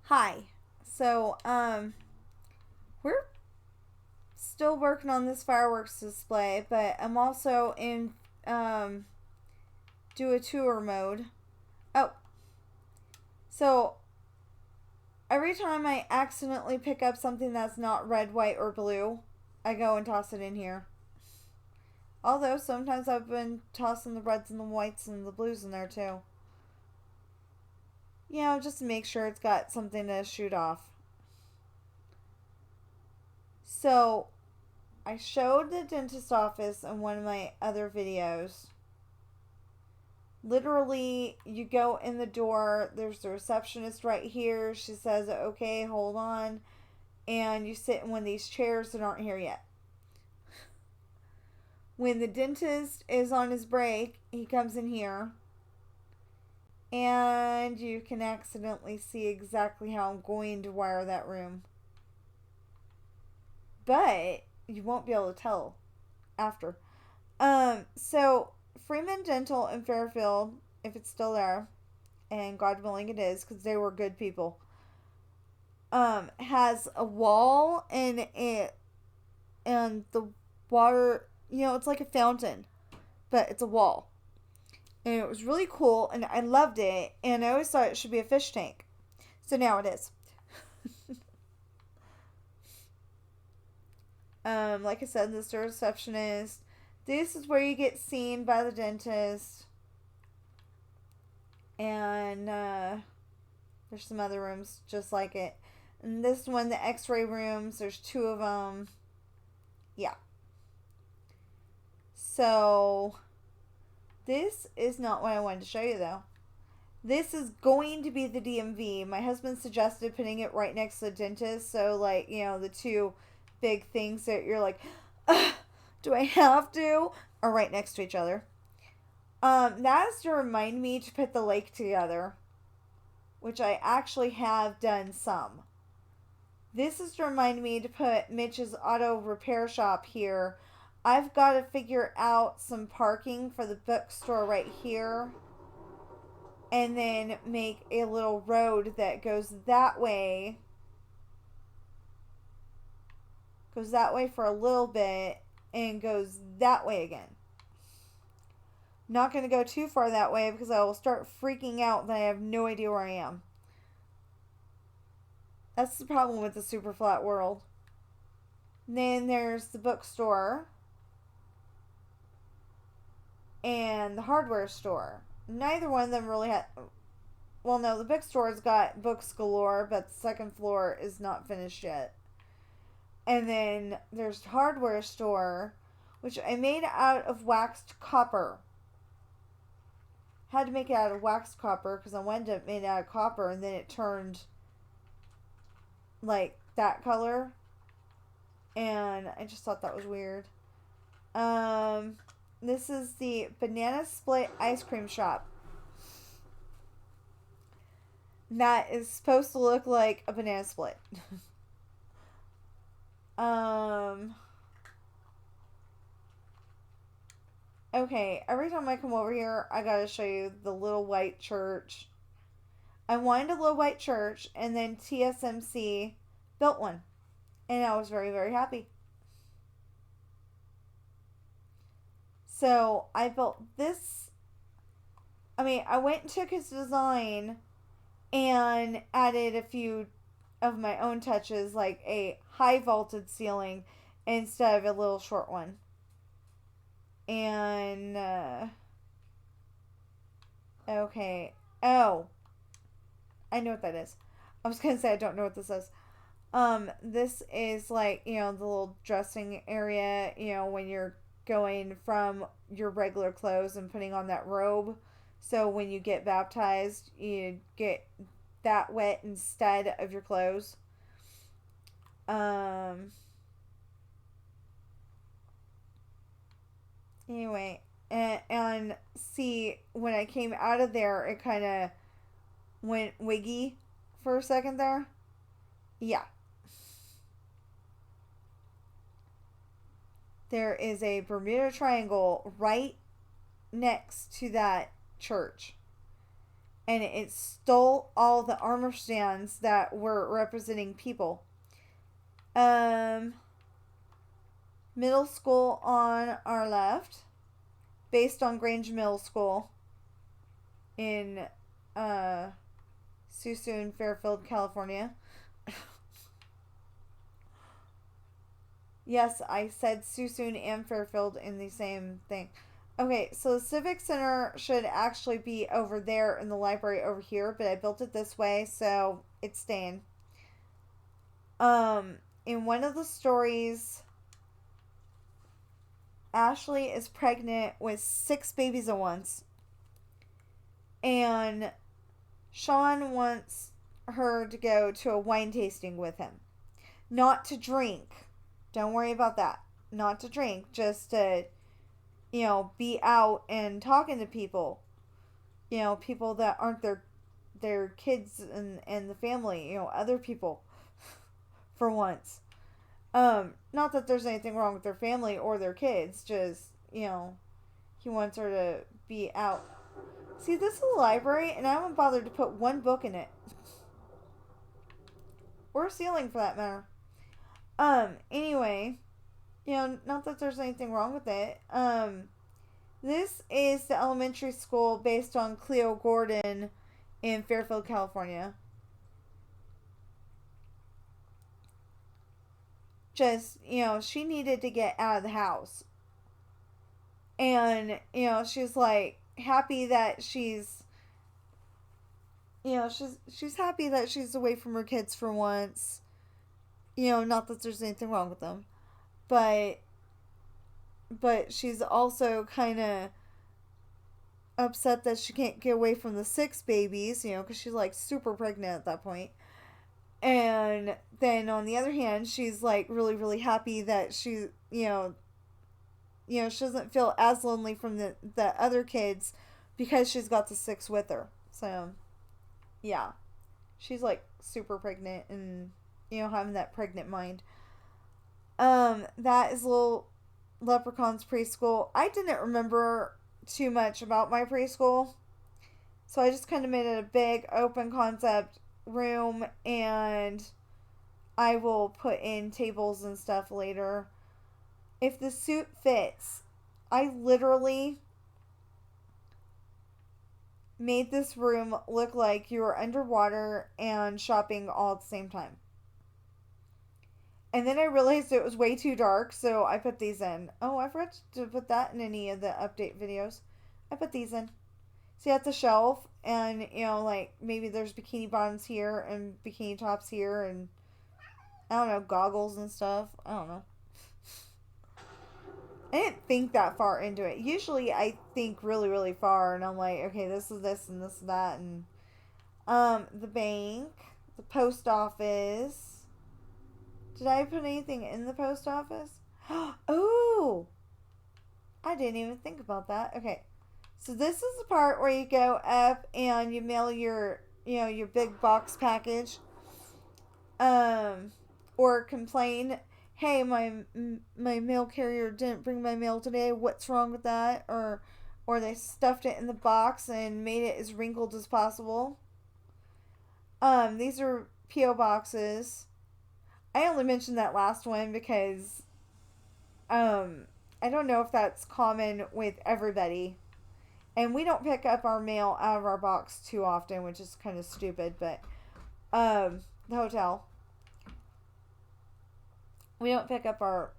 Hi. So, we're still working on this fireworks display, but I'm also in um do a tour mode. Oh, so every time I accidentally pick up something that's not red, white, or blue, I go and toss it in here. Although sometimes I've been tossing the reds and the whites and the blues in there too. Just to make sure it's got something to shoot off. So, I showed the dentist office in one of my other videos. Literally, you go in the door, there's the receptionist right here. She says, okay, hold on. And you sit in one of these chairs that aren't here yet. When the dentist is on his break, he comes in here. And you can accidentally see exactly how I'm going to wire that room. But you won't be able to tell after. So Freeman Dental in Fairfield, if it's still there, and God willing it is, because they were good people, has a wall and the water, it's like a fountain, but it's a wall. And it was really cool, and I loved it, and I always thought it should be a fish tank. So now it is. Like I said, this is the receptionist. This is where you get seen by the dentist. And there's some other rooms just like it. And this one, the x-ray rooms, there's two of them. Yeah. So, this is not what I wanted to show you though. This is going to be the DMV. My husband suggested putting it right next to the dentist. So, like, the two big things that you're like, do I have to? Are right next to each other. That is to remind me to put the lake together, which I actually have done some. This is to remind me to put Mitch's auto repair shop here. I've got to figure out some parking for the bookstore right here. And then make a little road that goes that way. Goes that way for a little bit and goes that way again. Not going to go too far that way because I will start freaking out that I have no idea where I am. That's the problem with the super flat world. And then there's the bookstore and the hardware store. Neither one of them really had. Well, no, the bookstore's got books galore, but the second floor is not finished yet. And then there's the hardware store, which I made out of waxed copper. Had to make it out of waxed copper because I wanted it made out of copper, and then it turned like that color, and I just thought that was weird. This is the Banana Split ice cream shop. That is supposed to look like a banana split. um. Okay, every time I come over here, I gotta show you the little white church. I wanted a little white church, and then TSMC built one. And I was very, very happy. So I built this. I mean, I went and took his design and added a few of my own touches, like a high vaulted ceiling instead of a little short one. And, okay. Oh, I know what that is. I was gonna say I don't know what this is. This is like, the little dressing area, when you're going from your regular clothes and putting on that robe. So when you get baptized, you get that wet instead of your clothes. Um, anyway, and see, when I came out of there, it kind of went wiggy for a second there. Yeah. There is a Bermuda Triangle right next to that church. and it stole all the armor stands that were representing people. Middle school on our left, based on Grange Middle School in Suisun, Fairfield, California. Yes, I said Suisun and Fairfield in the same thing. Okay, so the Civic Center should actually be over there and the library over here, but I built it this way, so it's staying. In one of the stories, Ashley is pregnant with 6 babies at once. And Sean wants her to go to a wine tasting with him. Not to drink. Don't worry about that. Not to drink, just to, be out and talking to people. People that aren't their kids and the family, other people for once. Not that there's anything wrong with their family or their kids, just, he wants her to be out. See, this is a library, and I haven't bothered to put one book in it. Or a ceiling, for that matter. Anyway, not that there's anything wrong with it. This is the elementary school based on Cleo Gordon in Fairfield, California. Just, she needed to get out of the house. And, she's like happy that she's happy that she's away from her kids for once. Not that there's anything wrong with them. But she's also kind of upset that she can't get away from the 6 babies, because she's like super pregnant at that point. And then on the other hand, she's like really, really happy that she, she doesn't feel as lonely from the other kids because she's got the 6 with her. So, yeah. She's like super pregnant and, having that pregnant mind. That is Little Leprechaun's preschool. I didn't remember too much about my preschool. So I just kind of made it a big open concept room, and I will put in tables and stuff later. If the suit fits, I literally made this room look like you were underwater and shopping all at the same time. And then I realized it was way too dark, so I put these in. Oh, I forgot to put that in any of the update videos. I put these in. See, at the shelf, and, like, maybe there's bikini bottoms here and bikini tops here and, I don't know, goggles and stuff. I don't know. I didn't think that far into it. Usually I think really, really far, and I'm like, okay, this is this and this is that, and, the bank, the post office. Did I put anything in the post office? Oh! I didn't even think about that. Okay. So this is the part where you go up and you mail your, your big box package. Or complain, hey, my mail carrier didn't bring my mail today. What's wrong with that? Or they stuffed it in the box and made it as wrinkled as possible. These are P.O. boxes. I only mentioned that last one because, I don't know if that's common with everybody. And we don't pick up our mail out of our box too often, which is kind of stupid, but, the hotel. We don't pick up our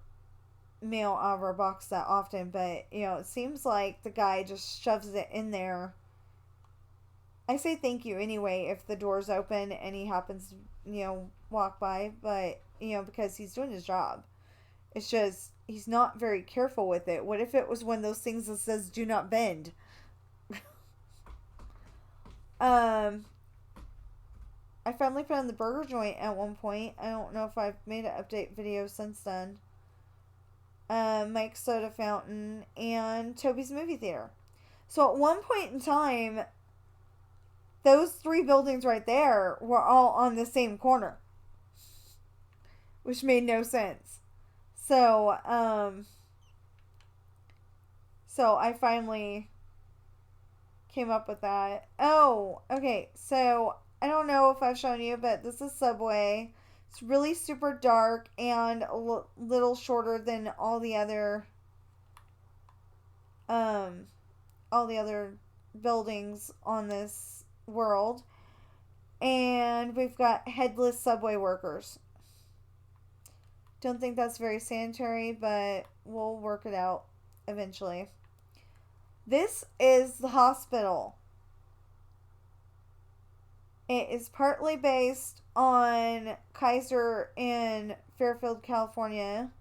mail out of our box that often, but, it seems like the guy just shoves it in there. I say thank you anyway if the door's open and he happens to, walk by, but, because he's doing his job. It's just, he's not very careful with it. What if it was one of those things that says, do not bend? I finally found the burger joint at one point. I don't know if I've made an update video since then. Mike's Soda Fountain, and Toby's Movie Theater. So at one point in time, those 3 buildings right there were all on the same corner, which made no sense. So I finally came up with that. Oh, okay. So I don't know if I've shown you, but this is Subway. It's really super dark and a little shorter than um, all the other buildings on this world. And we've got headless subway workers. Don't think that's very sanitary, but we'll work it out eventually. This is the hospital. It is partly based on Kaiser in Fairfield, California.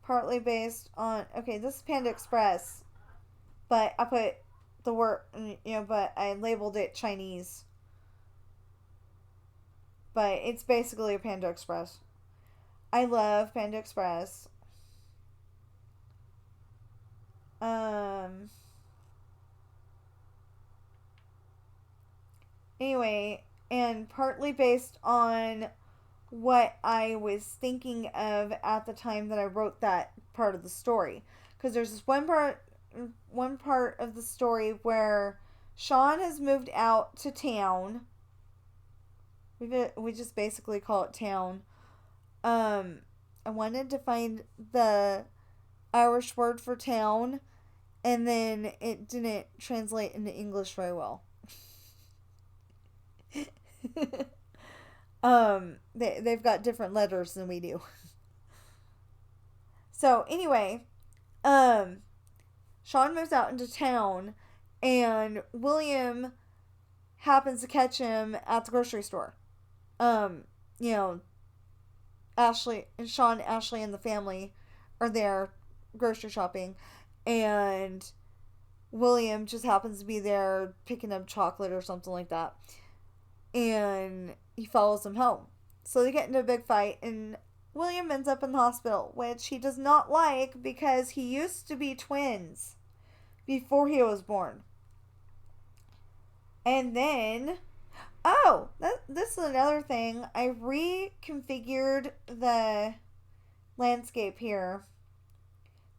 Partly based on, okay, this is Panda Express, but I put the word, but I labeled it Chinese. But it's basically a Panda Express. I love Panda Express. Um. Anyway, and partly based on what I was thinking of at the time that I wrote that part of the story, because there's this one part of the story where Sean has moved out to town. We just basically call it town. I wanted to find the Irish word for town, and then it didn't translate into English very well. They've got different letters than we do. So anyway, Sean moves out into town, and William happens to catch him at the grocery store. Um, you know, Ashley, and the family are there grocery shopping, and William just happens to be there picking up chocolate or something like that. And he follows him home. So they get into a big fight, and William ends up in the hospital, which he does not like because he used to be twins before he was born. And then, this is another thing. I reconfigured the landscape here.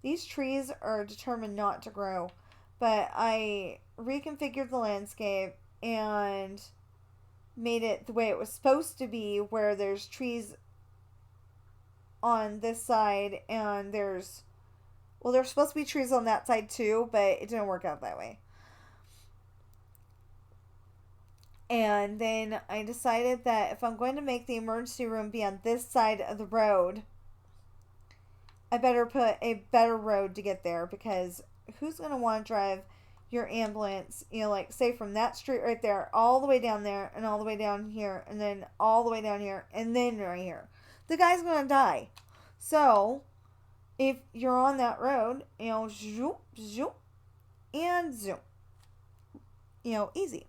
These trees are determined not to grow, but I reconfigured the landscape and made it the way it was supposed to be, where there's trees on this side and there's supposed to be trees on that side too, but it didn't work out that way. And then I decided that if I'm going to make the emergency room be on this side of the road, I better put a better road to get there, because who's going to want to drive your ambulance, like say from that street right there all the way down there and all the way down here and then all the way down here and then right here? The guy's going to die. So if you're on that road, zoom, zoom, and zoom. Easy.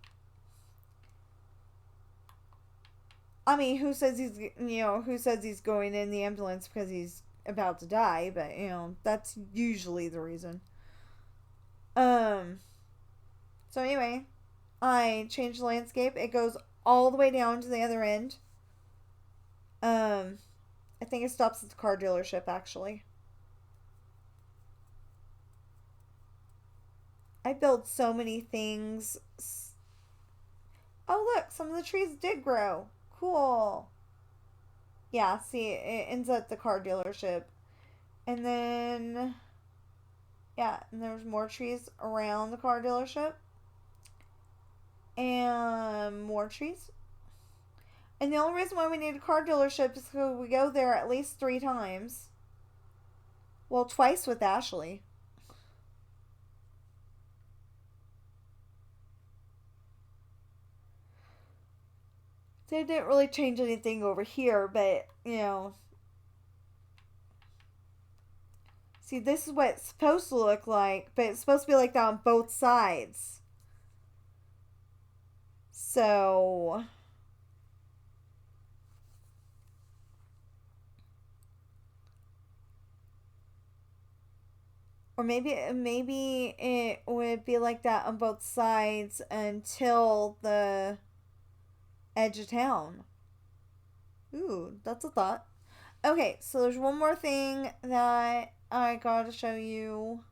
I mean, who says he's going in the ambulance because he's about to die, but that's usually the reason. So anyway, I changed the landscape. It goes all the way down to the other end. I think it stops at the car dealership, actually. I build so many things. Oh, look, some of the trees did grow. Cool. Yeah, see, it ends at the car dealership. And then, yeah, and there's more trees around the car dealership. And more trees. And the only reason why we need a car dealership is because we go there at least 3 times. Well, twice with Ashley. They didn't really change anything over here, but, see, this is what it's supposed to look like, but it's supposed to be like that on both sides. So, or maybe it would be like that on both sides until the edge of town. Ooh, that's a thought. Okay, so there's one more thing that I gotta show you.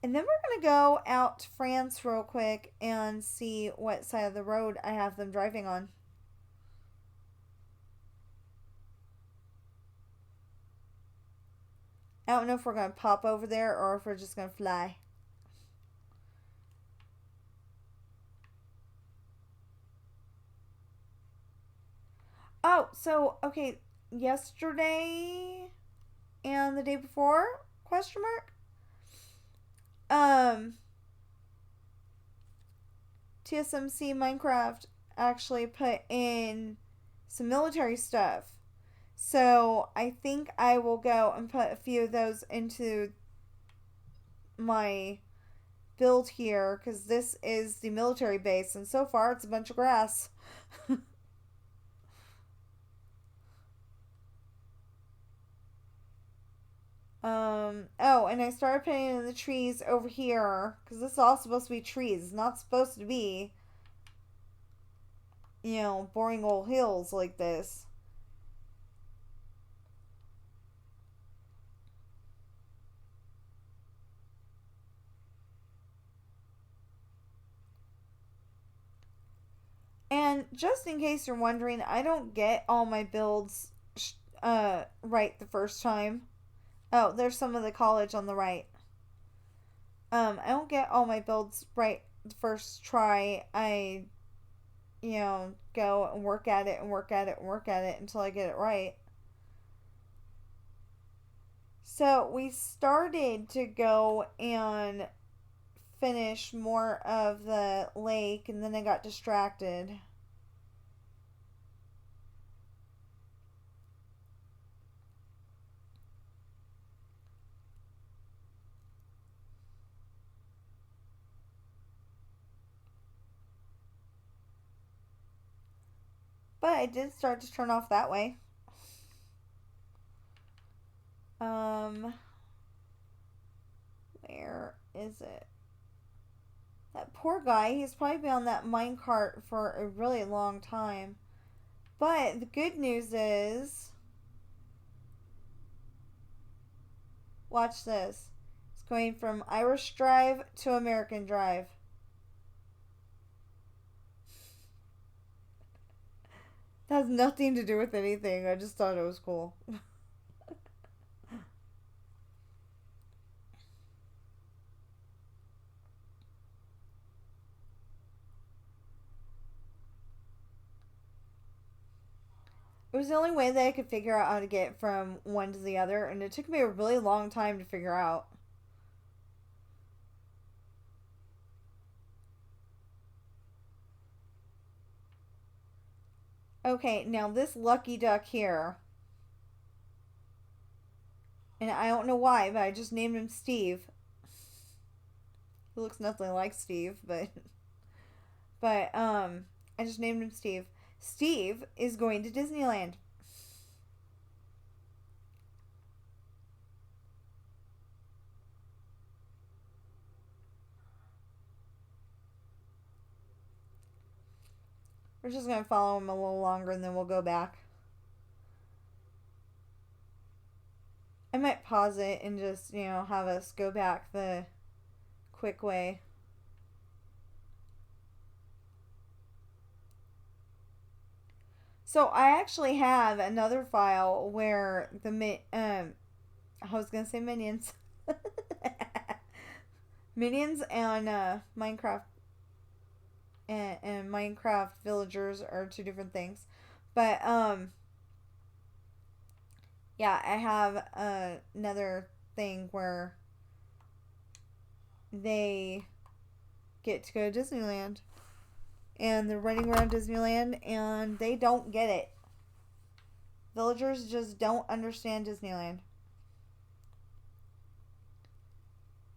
And then we're going to go out to France real quick and see what side of the road I have them driving on. I don't know if we're going to pop over there or if we're just going to fly. Oh, so, okay, yesterday and the day before, question mark? TSMC Minecraft actually put in some military stuff. So I think I will go and put a few of those into my build here because this is the military base, and so far it's a bunch of grass. Oh, and I started putting in the trees over here because this is all supposed to be trees. It's not supposed to be, boring old hills like this. And just in case you're wondering, I don't get all my builds right the first time. Oh, there's some of the college on the right. I don't get all my builds right the first try. I, go and work at it and work at it and work at it until I get it right. So we started to go and finish more of the lake, and then I got distracted. But I did start to turn off that way. Um, where is it? That poor guy, he's probably been on that minecart for a really long time. But the good news is, watch this. It's going from Irish Drive to American Drive. That has nothing to do with anything. I just thought it was cool. It was the only way that I could figure out how to get from one to the other, and it took me a really long time to figure out. Okay, now this lucky duck here, and I don't know why, but I just named him Steve. He looks nothing like Steve, but I just named him Steve. Steve is going to Disneyland. We're just gonna follow him a little longer and then we'll go back. I might pause it and just, have us go back the quick way. So I actually have another file where I was gonna say minions. Minions and Minecraft and Minecraft villagers are two different things. But yeah, I have another thing where they get to go to Disneyland. And they're running around Disneyland and they don't get it. Villagers just don't understand Disneyland.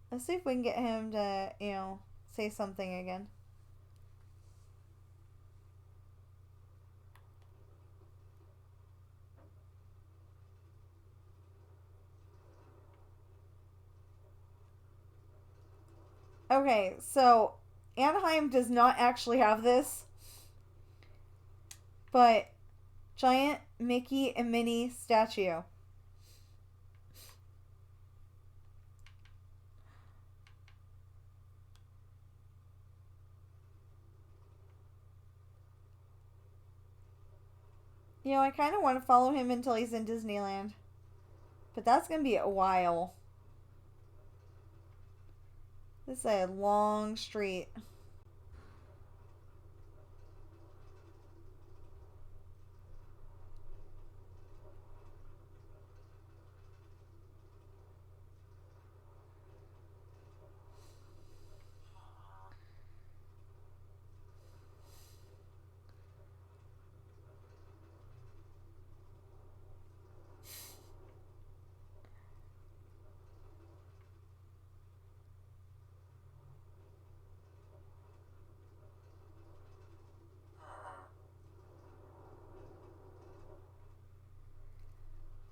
Let's see if we can get him to, say something again. Okay, so Anaheim does not actually have this, but giant Mickey and Minnie statue. You know, I kind of want to follow him until he's in Disneyland. But that's going to be a while. This is a long street.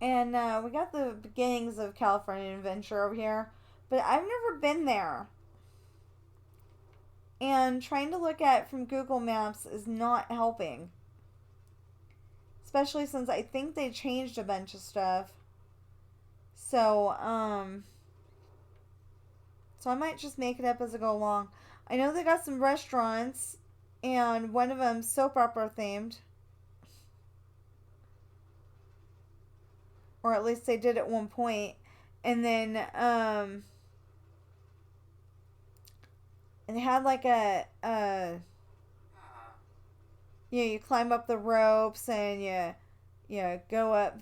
And we got the beginnings of California Adventure over here. But I've never been there. And trying to look at it from Google Maps is not helping. Especially since I think they changed a bunch of stuff. So, so I might just make it up as I go along. I know they got some restaurants, and one of them soap opera themed. Or at least they did at one point. And then, and they had like you climb up the ropes and you go up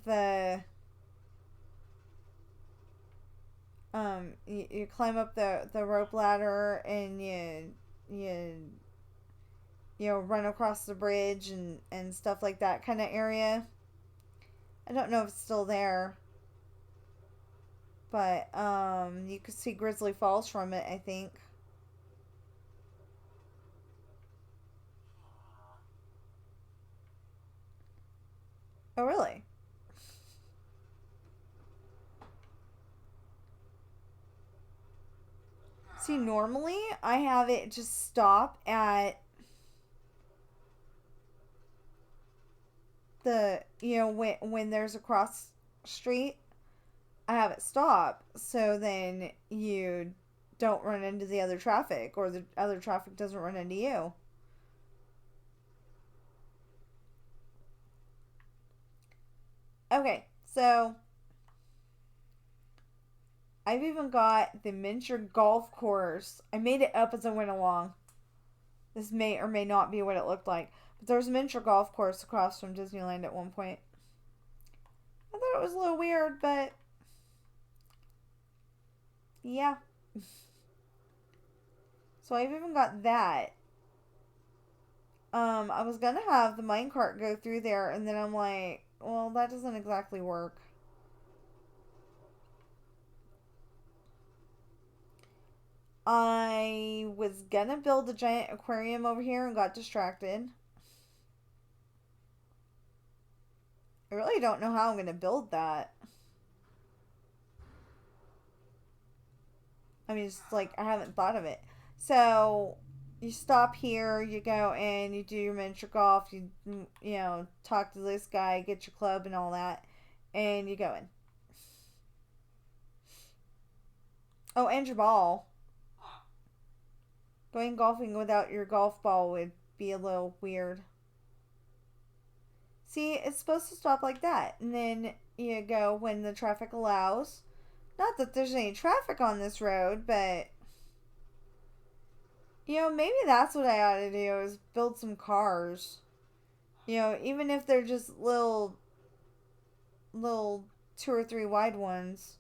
you climb up the rope ladder and you run across the bridge and stuff like that kind of area. I don't know if it's still there, but you could see Grizzly Falls from it, I think. Oh, really? See, normally I have it just stop at the when there's a cross street. I have it stop so then you don't run into the other traffic or the other traffic doesn't run into you. Okay, so I've even got the miniature golf course. I made it up as I went along. This may or may not be what it looked like. But there's a miniature golf course across from Disneyland at one point. I thought it was a little weird, but yeah. So I've even got that. I was gonna have the minecart go through there, and then I'm like, well, that doesn't exactly work. I was gonna build a giant aquarium over here and got distracted. I really don't know how I'm gonna build that. I mean, it's like I haven't thought of it. So you stop here, you go and you do your miniature golf. Talk to this guy, get your club and all that, and you go in. Oh, and your ball. Going golfing without your golf ball would be a little weird. See, it's supposed to stop like that, and then you go when the traffic allows. Not that there's any traffic on this road, but maybe that's what I ought to do is build some cars. Even if they're just little 2 or 3 wide ones,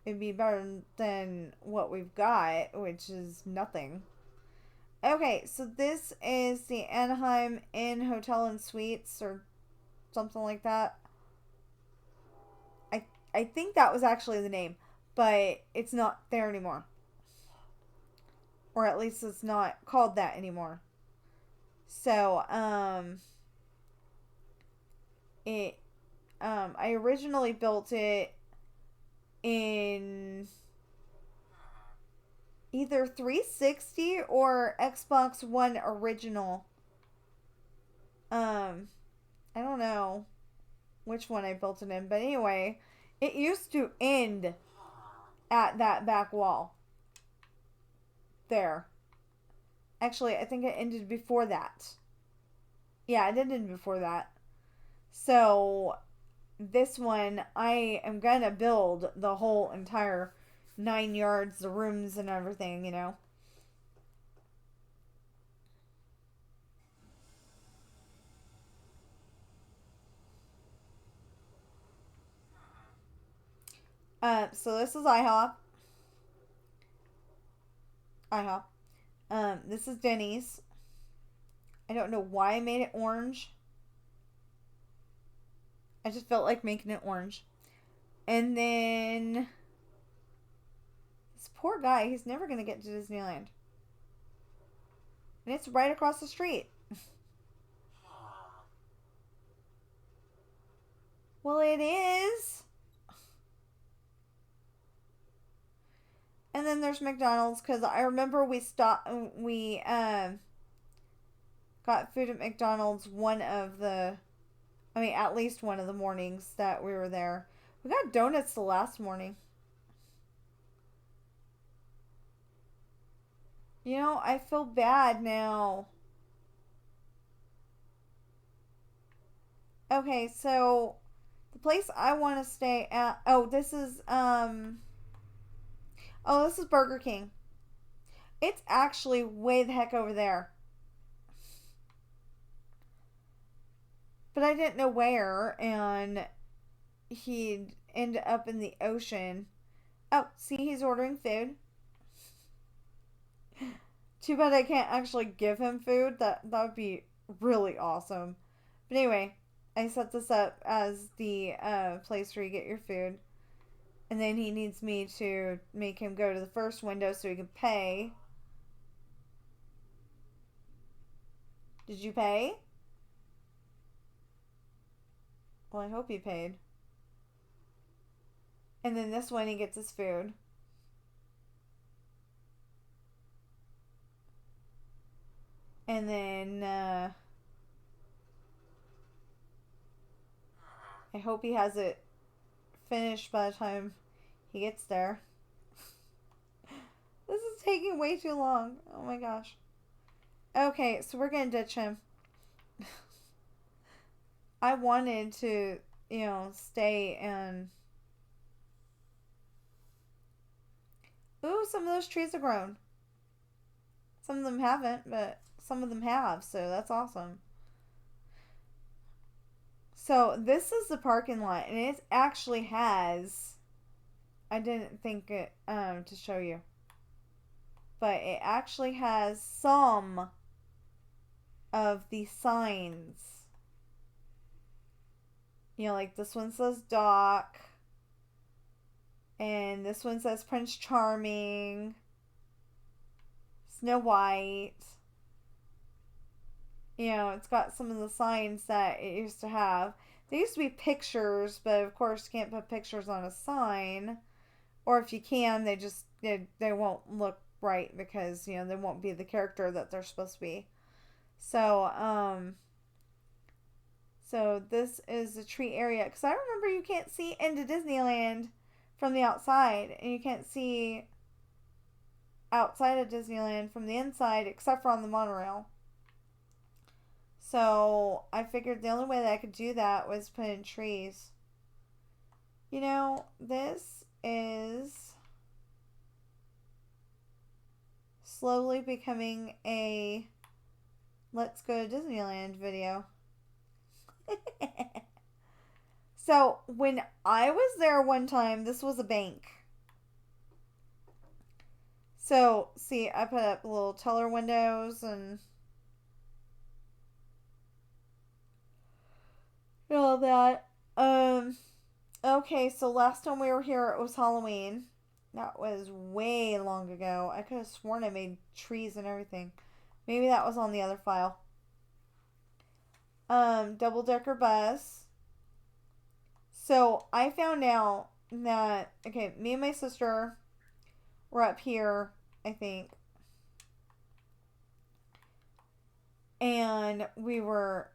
it'd be better than what we've got, which is nothing. Okay, so this is the Anaheim Inn Hotel and Suites or something like that. I think that was actually the name, but it's not there anymore. Or at least it's not called that anymore. So, I originally built it in either 360 or Xbox One original. I don't know which one I built it in, but anyway, it used to end at that back wall. There. Actually, I think it ended before that. Yeah, it ended before that. So this one, I am gonna build the whole entire 9 yards, the rooms and everything, you know. So this is IHOP. IHOP. This is Denny's. I don't know why I made it orange. I just felt like making it orange. And then this poor guy, he's never gonna get to Disneyland. And it's right across the street. Well, it is. And then there's McDonald's because I remember we got food at McDonald's at least one of the mornings that we were there. We got donuts the last morning. You know, I feel bad now. Okay, so the place I want to stay at. This is Burger King. It's actually way the heck over there. But I didn't know where, and he'd end up in the ocean. Oh, see, he's ordering food. Too bad I can't actually give him food. That would be really awesome. But anyway, I set this up as the place where you get your food. And then he needs me to make him go to the first window so he can pay. Did you pay? Well, I hope he paid. And then this one, he gets his food. And then I hope he has it finished by the time he gets there. This is taking way too long. Oh my gosh. Okay, so we're gonna ditch him. I wanted to, stay and... Ooh, some of those trees have grown. Some of them haven't, but some of them have, so that's awesome. So this is the parking lot, and it actually has... I didn't think it to show you. But it actually has some of the signs. Like this one says Doc. And this one says Prince Charming. Snow White. It's got some of the signs that it used to have. There used to be pictures, but of course you can't put pictures on a sign. Or if you can, they won't look right because, they won't be the character that they're supposed to be. So this is the tree area. Because I remember you can't see into Disneyland from the outside. And you can't see outside of Disneyland from the inside except for on the monorail. So I figured the only way that I could do that was put in trees. This is slowly becoming a let's go to Disneyland video. So when I was there one time, this was a bank. So see, I put up little teller windows and all that. Okay, so last time we were here, it was Halloween. That was way long ago. I could have sworn I made trees and everything. Maybe that was on the other file. Double-decker bus. So I found out that, okay, me and my sister were up here, I think. And we were,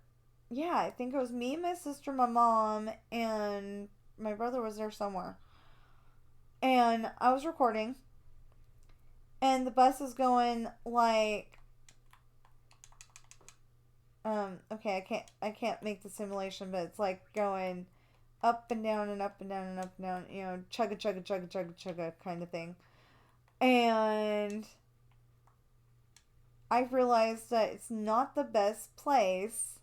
yeah, I think it was me, my sister, my mom, and my brother was there somewhere. And I was recording. And the bus is going like Okay, I can't make the simulation, but it's like going up and down and up and down and up and down, chugga chugga chugga chugga chugga kind of thing. And I've realized that it's not the best place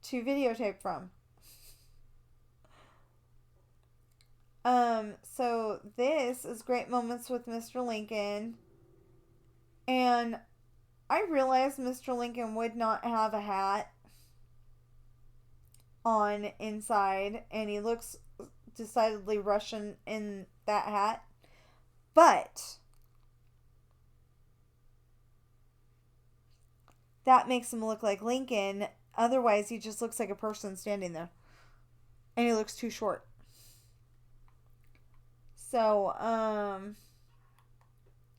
to videotape from. So this is Great Moments with Mr. Lincoln. And I realized Mr. Lincoln would not have a hat on inside, and he looks decidedly Russian in that hat. But that makes him look like Lincoln. Otherwise, he just looks like a person standing there. And he looks too short. So,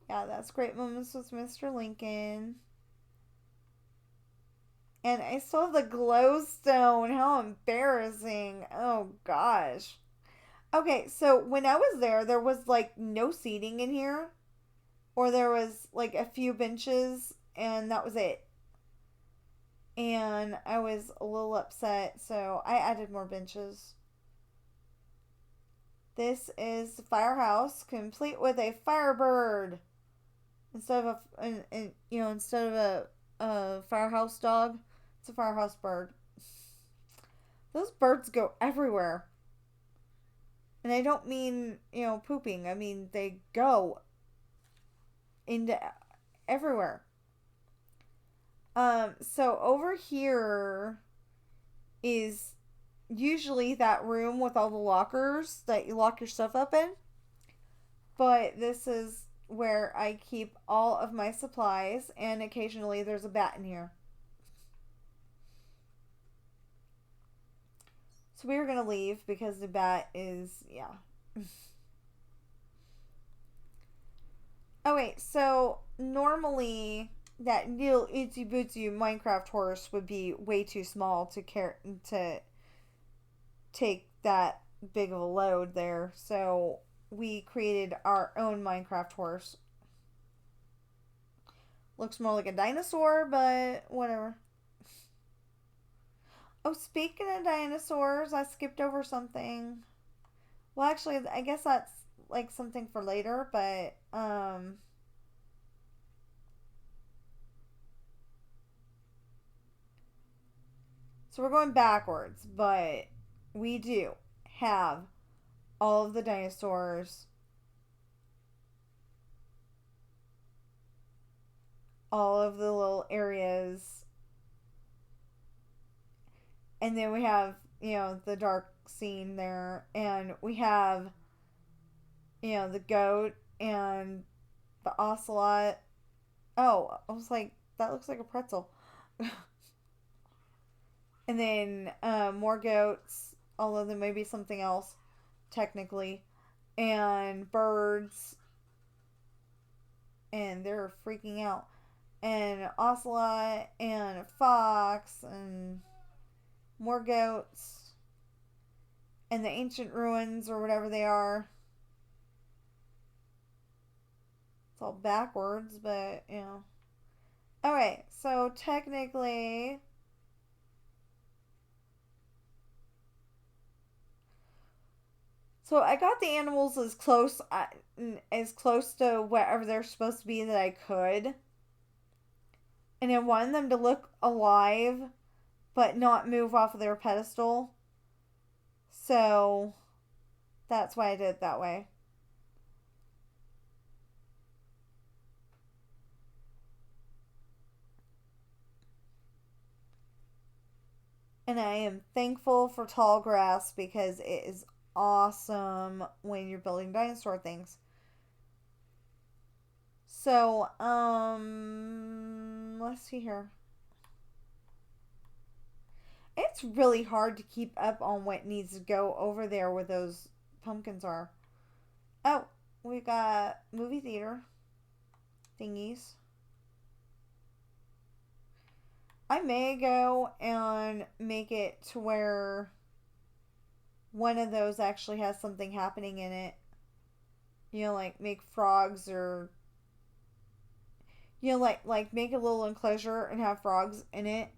yeah, that's Great Moments with Mr. Lincoln. And I still have the glowstone. How embarrassing. Oh, gosh. Okay, so when I was there was like no seating in here. Or there was like a few benches, and that was it. And I was a little upset, so I added more benches. This is the firehouse, complete with a firebird instead of a firehouse dog. It's a firehouse bird. Those birds go everywhere, and I don't mean pooping. I mean they go into everywhere. So over here is usually that room with all the lockers that you lock your stuff up in. But this is where I keep all of my supplies, and occasionally there's a bat in here. So we are going to leave because the bat is, yeah. Oh, wait, so normally that little itsy bitsy Minecraft horse would be way too small to take that big of a load there. So we created our own Minecraft horse. Looks more like a dinosaur, but whatever. Oh, speaking of dinosaurs, I skipped over something. Well, actually, I guess that's like something for later, but so we're going backwards, but we do have all of the dinosaurs, all of the little areas, and then we have, the dark scene there, and we have, the goat and the ocelot. Oh, I was like, that looks like a pretzel. And then more goats, although there may be something else, technically, and birds, and they're freaking out, and an ocelot, and a fox, and more goats, and the ancient ruins, or whatever they are. It's all backwards, but, Alright, so technically, so I got the animals as close to wherever they're supposed to be that I could. And I wanted them to look alive but not move off of their pedestal. So that's why I did it that way. And I am thankful for tall grass because it is awesome when you're building dinosaur things. So, let's see here. It's really hard to keep up on what needs to go over there where those pumpkins are. Oh, we got movie theater thingies. I may go and make it to where one of those actually has something happening in it. Like make frogs or like make a little enclosure and have frogs in it.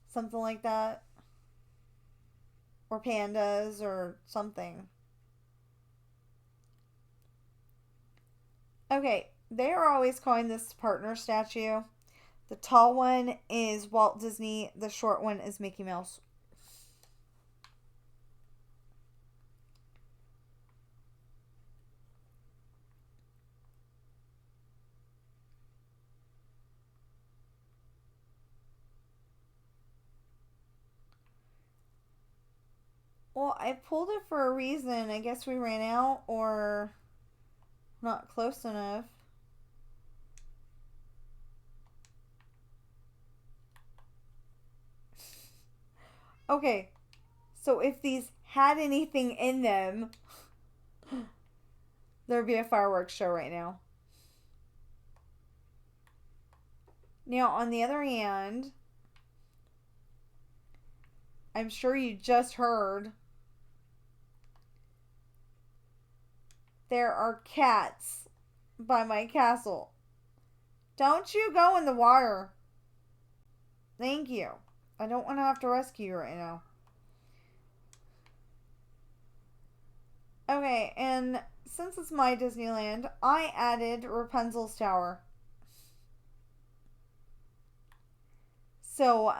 Something like that. Or pandas or something. Okay, they are always calling this partner statue. The tall one is Walt Disney, the short one is Mickey Mouse. Well, I pulled it for a reason. I guess we ran out or not close enough. Okay, so if these had anything in them, there'd be a fireworks show right now. Now, on the other hand, I'm sure you just heard there are cats by my castle. Don't you go in the water. Thank you. I don't want to have to rescue you right now. Okay, and since it's my Disneyland, I added Rapunzel's Tower. So,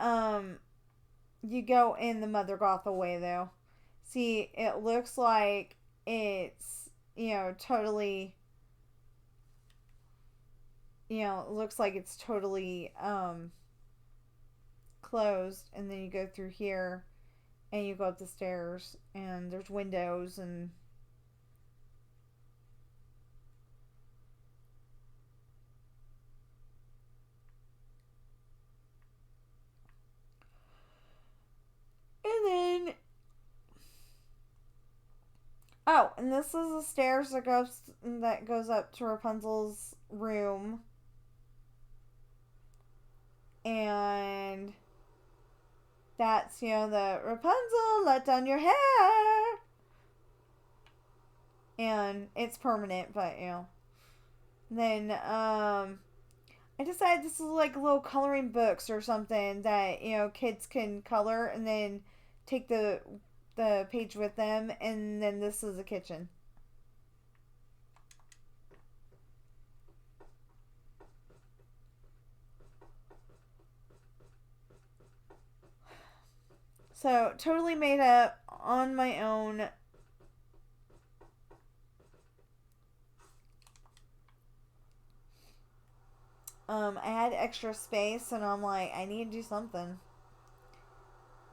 you go in the Mother Gothel way, though. See, it looks like it's, totally, it looks like it's totally, closed. And then you go through here and you go up the stairs and there's windows and then oh, and this is the stairs that goes up to Rapunzel's room. And that's, the Rapunzel, let down your hair. And it's permanent, but, Then, I decided this is like little coloring books or something that, kids can color and then take the page with them. And then this is a kitchen. So, totally made up on my own. I had extra space and I'm like, I need to do something.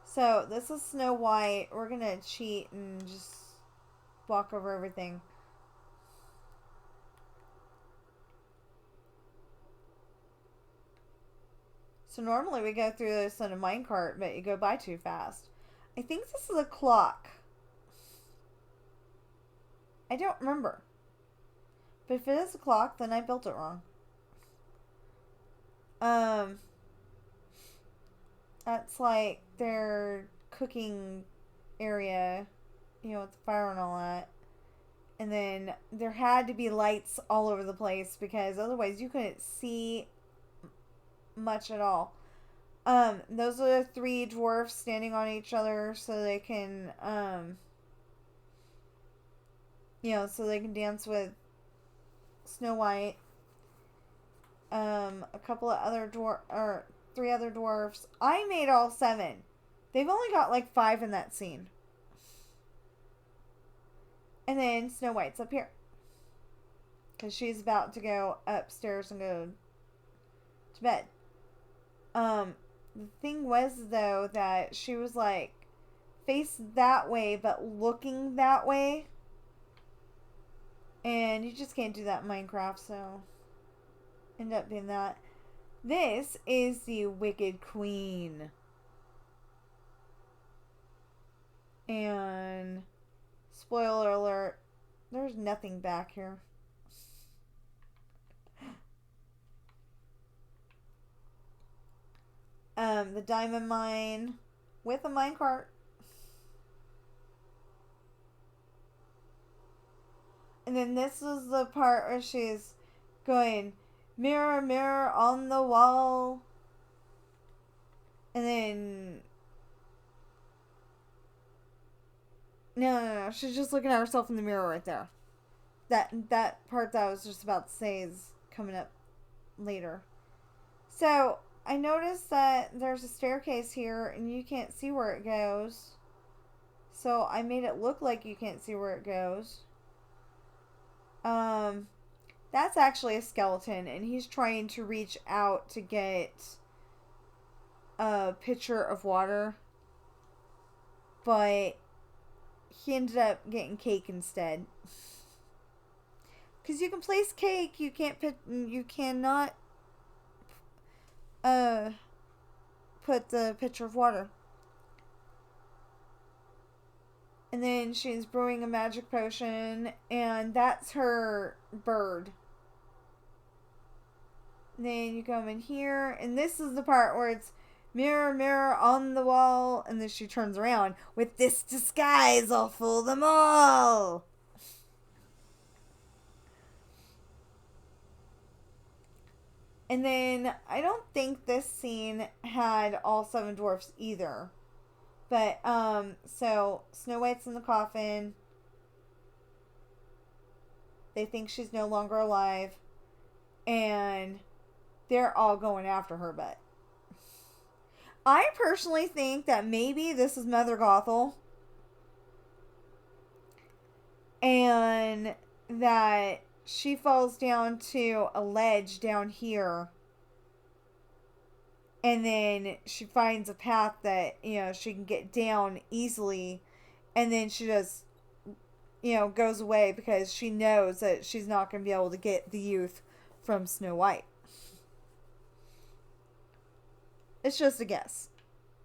So, this is Snow White. We're gonna cheat and just walk over everything. So, normally we go through this in a minecart, but you go by too fast. I think this is a clock. I don't remember. But if it is a clock, then I built it wrong. Um, that's like their cooking area, with the fire and all that. And then there had to be lights all over the place because otherwise you couldn't see much at all. Those are the three dwarfs standing on each other so they can, so they can dance with Snow White. A couple of other or 3 other dwarfs. I made all 7. They've only got like 5 in that scene. And then Snow White's up here. Because she's about to go upstairs and go to bed. The thing was, though, that she was like faced that way, but looking that way. And you just can't do that in Minecraft, so end up being that. This is the Wicked Queen. And spoiler alert, there's nothing back here. The diamond mine with a minecart. And then this is the part where she's going, mirror, mirror on the wall. And then, no. She's just looking at herself in the mirror right there. That part that I was just about to say is coming up later. So, I noticed that there's a staircase here and you can't see where it goes. So, I made it look like you can't see where it goes. That's actually a skeleton and he's trying to reach out to get a pitcher of water. But he ended up getting cake instead. Because you can place cake, you cannot put the pitcher of water. And then she's brewing a magic potion, and that's her bird. And then you come in here, and this is the part where it's mirror, mirror on the wall, and then she turns around. With this disguise, I'll fool them all. And then, I don't think this scene had all 7 dwarfs either. But, so, Snow White's in the coffin. They think she's no longer alive. And they're all going after her butt. I personally think that maybe this is Mother Gothel. And that she falls down to a ledge down here. And then she finds a path that, she can get down easily. And then she just, goes away because she knows that she's not going to be able to get the youth from Snow White. It's just a guess.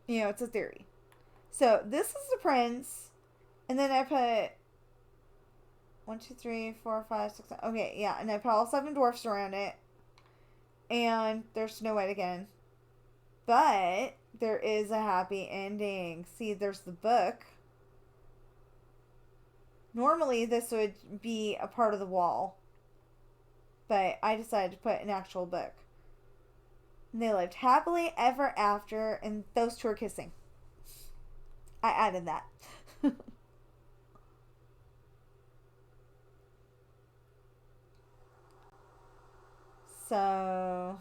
It's a theory. So, this is the prince. And then I put 1, 2, 3, 4, 5, 6, 7. Okay, yeah. And I put all 7 dwarfs around it. And there's Snow White again. But there is a happy ending. See, there's the book. Normally, this would be a part of the wall. But I decided to put an actual book. And they lived happily ever after, and those 2 are kissing. I added that. So,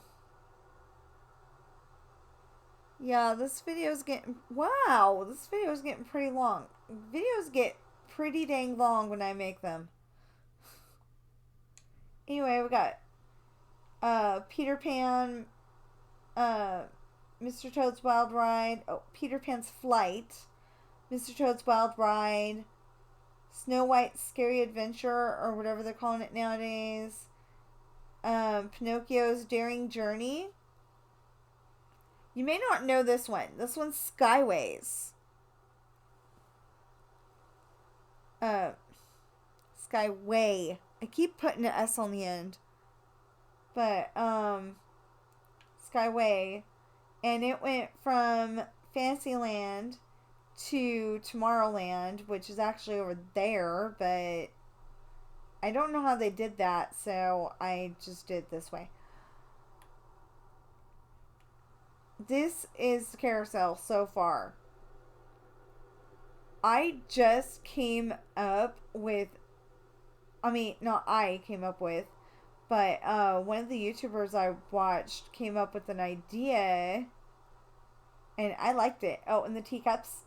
yeah, this video is getting, wow, this video is getting pretty long. Videos get pretty dang long when I make them. Anyway, we got Peter Pan, Mr. Toad's Wild Ride, Peter Pan's Flight, Mr. Toad's Wild Ride, Snow White's Scary Adventure, or whatever they're calling it nowadays, Pinocchio's Daring Journey. You may not know this one. This one's Skyways. Skyway. I keep putting an S on the end. But, Skyway. And it went from Fantasyland to Tomorrowland, which is actually over there, but I don't know how they did that, so I just did it this way. This is the carousel so far. I just came up with, not I came up with, but one of the YouTubers I watched came up with an idea, and I liked it. Oh, and the teacups.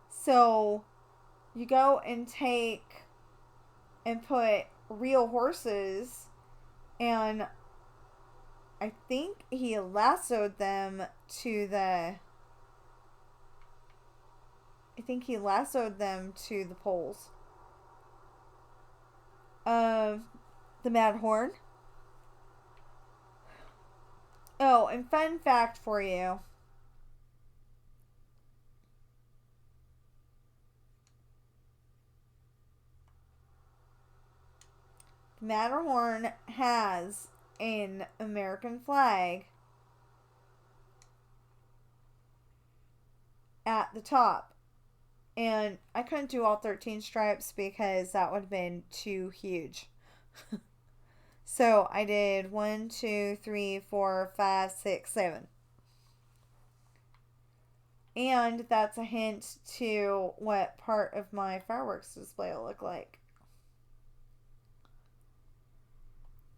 So, you go and take and put real horses, and I think he lassoed them to the poles. The Matterhorn. Oh, and fun fact for you. The Matterhorn has an American flag at the top. And I couldn't do all 13 stripes because that would have been too huge. So I did 1, 2, 3, 4, 5, 6, 7. And that's a hint to what part of my fireworks display will look like.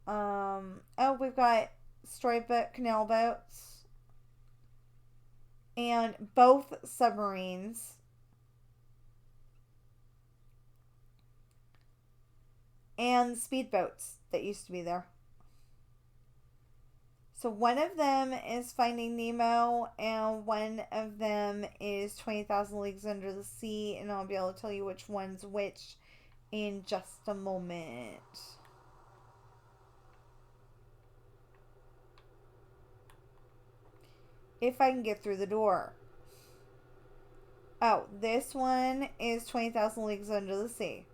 Oh, we've got storybook canal boats and both submarines. And speedboats that used to be there. So one of them is Finding Nemo, and one of them is 20,000 Leagues Under the Sea, and I'll be able to tell you which one's which in just a moment. If I can get through the door. Oh, this one is 20,000 Leagues Under the Sea.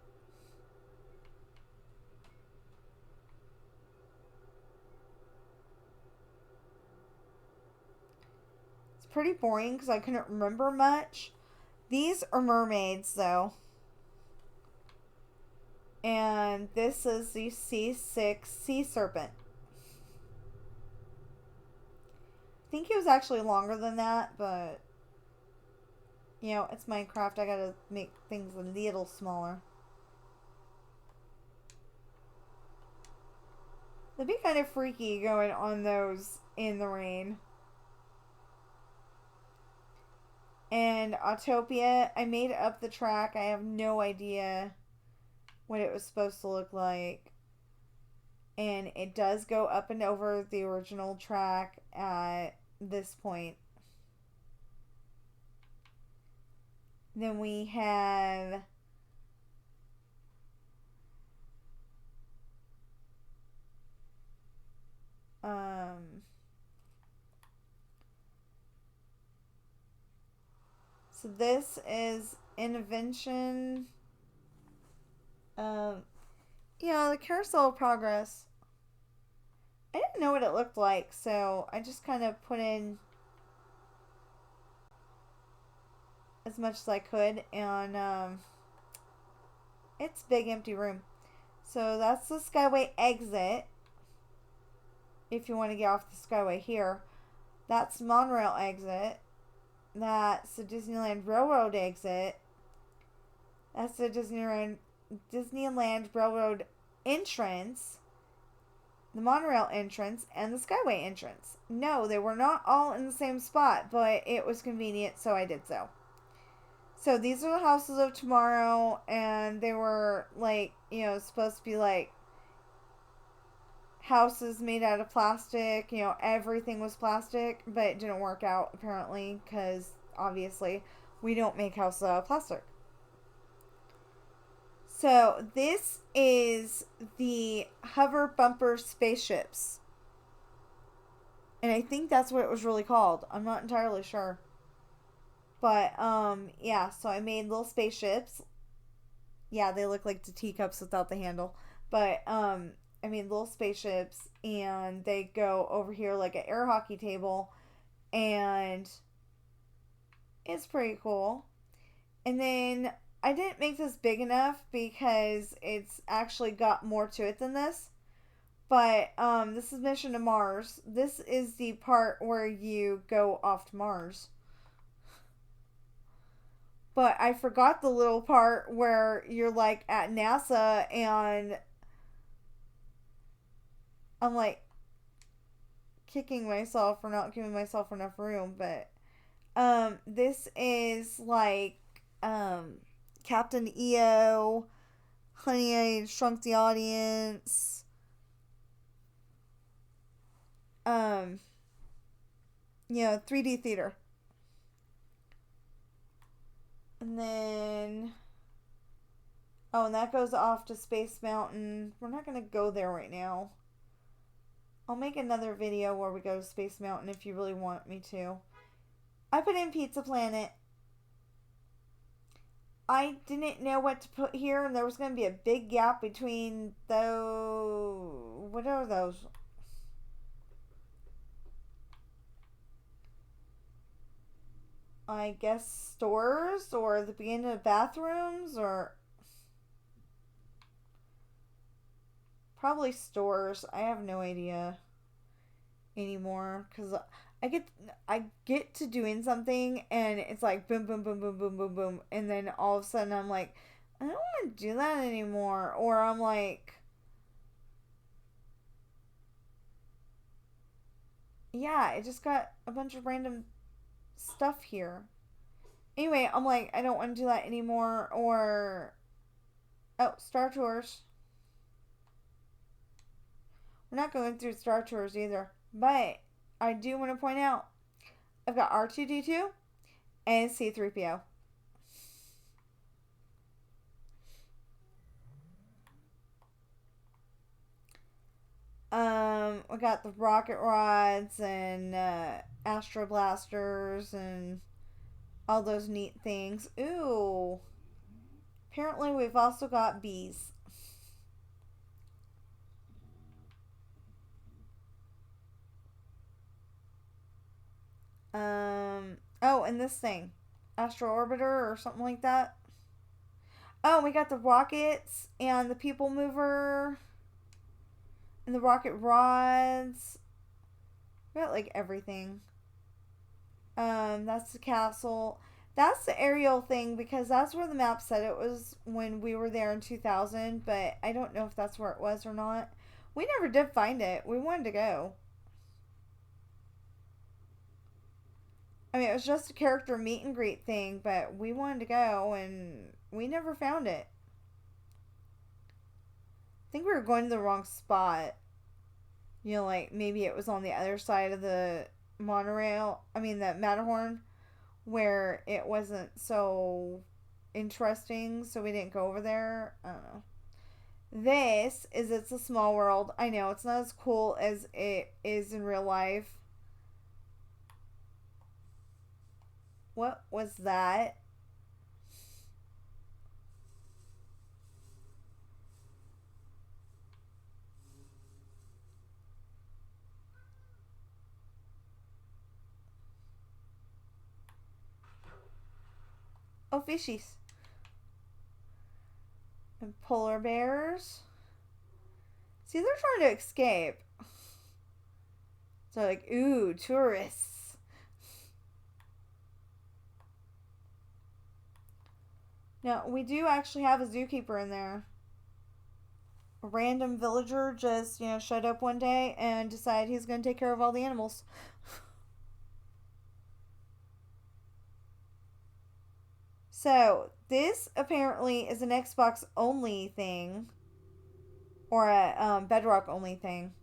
It's pretty boring because I couldn't remember much. These are mermaids, though. And this is the C6 sea serpent. I think it was actually longer than that, but you know, it's Minecraft. I gotta make things a little smaller. It'd be kind of freaky going on those in the rain. And Autopia, I made up the track. I have no idea what it was supposed to look like. And it does go up and over the original track at this point. Then we have so this is Invention. Yeah, the Carousel of Progress. I didn't know what it looked like, so I just kind of put in as much as I could, and it's big empty room. So that's the Skyway exit. If you want to get off the Skyway here, that's Monorail exit. That's the Disneyland Railroad exit. That's the Disneyland Railroad entrance, the monorail entrance, and the Skyway entrance. No, they were not all in the same spot, but it was convenient, so I did so. So these are the houses of tomorrow, and they were like, you know, supposed to be like houses made out of plastic. You know, everything was plastic, but it didn't work out apparently because obviously we don't make houses out of plastic. So this is the hover bumper spaceships. And I think that's what it was really called. I'm not entirely sure. But yeah, so I made little spaceships. Yeah, they look like the teacups without the handle. But I made little spaceships, and they go over here like an air hockey table, and it's pretty cool. And then I didn't make this big enough because it's actually got more to it than this. But this is Mission to Mars. This is the part where you go off to Mars. But I forgot the little part where you're like at NASA, and I'm like kicking myself for not giving myself enough room. But this is like Captain EO, Honey, I Shrunk the Audience. You know, 3D theater. And then, oh, and that goes off to Space Mountain. We're not going to go there right now. I'll make another video where we go to Space Mountain if you really want me to. I put in Pizza Planet. I didn't know what to put here, and there was going to be a big gap between those. What are those? I guess stores or the beginning of bathrooms or Probably stores. I have no idea anymore because I get to doing something and it's like boom boom boom boom boom boom boom, and then all of a sudden I'm like, I don't want to do that anymore, or I'm like, yeah, I just got a bunch of random stuff here. Anyway, I'm like, I don't want to do that anymore, or oh, Star Tours. We're not going through Star Tours either, but I do want to point out I've got R2D2 and C3PO. We got the rocket rods and astro blasters and all those neat things. Ooh. Apparently, we've also got bees. Oh, and this thing, Astro Orbiter or something like that. Oh, we got the rockets and the people mover and the rocket rods. We got like everything. That's the castle. That's the aerial thing because that's where the map said it was when we were there in 2000, but I don't know if that's where it was or not. We never did find it. We wanted to go. I mean, it was just a character meet and greet thing, but we wanted to go and we never found it. I think we were going to the wrong spot. You know, like maybe it was on the other side of the monorail. I mean, the Matterhorn, where it wasn't so interesting, so we didn't go over there. I don't know. This is It's a Small World. I know it's not as cool as it is in real life. What was that? Oh, fishies. And polar bears. See, they're trying to escape. So, like, ooh, tourists. Now, we do actually have a zookeeper in there. A random villager just, showed up one day and decided he's going to take care of all the animals. So, this apparently is an Xbox only thing. Or a Bedrock only thing.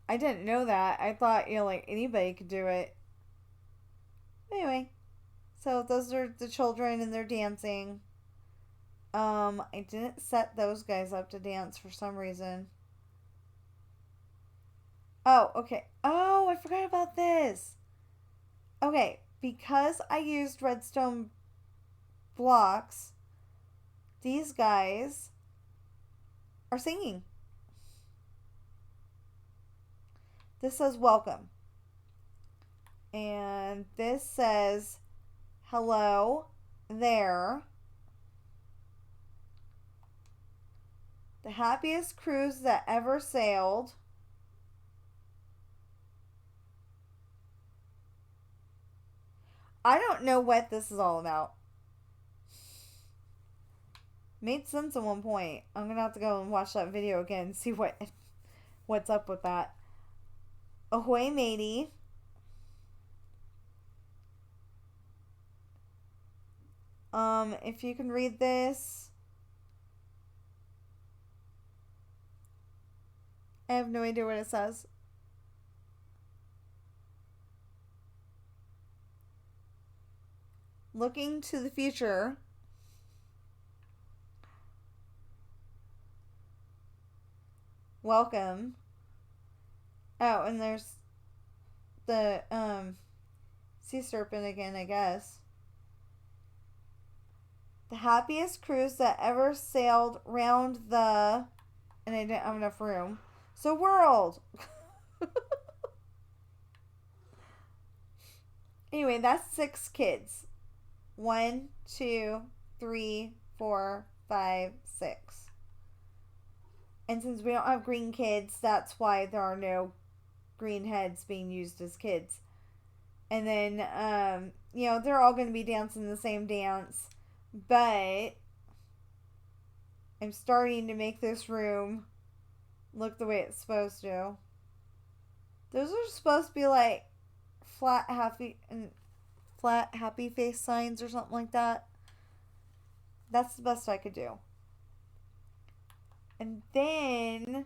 I didn't know that. I thought, like anybody could do it. Anyway, so those are the children and they're dancing. I didn't set those guys up to dance for some reason. Oh, okay. Oh, I forgot about this. Okay, because I used redstone blocks, these guys are singing. This says welcome. And this says hello there. The happiest cruise that ever sailed. I don't know what this is all about. Made sense at one point. I'm gonna have to go and watch that video again and see what's up with that. Ahoy, matey. If you can read this. I have no idea what it says. Looking to the future. Welcome. Oh, and there's the sea serpent again, I guess. The happiest cruise that ever sailed round the, and I didn't have enough room. So world. Anyway, that's 6 kids. 1, 2, 3, 4, 5, 6. And since we don't have green kids, that's why there are no green heads being used as kids. And then, they're all going to be dancing the same dance. But I'm starting to make this room look the way it's supposed to. Those are supposed to be like flat, happy face signs or something like that. That's the best I could do. And then,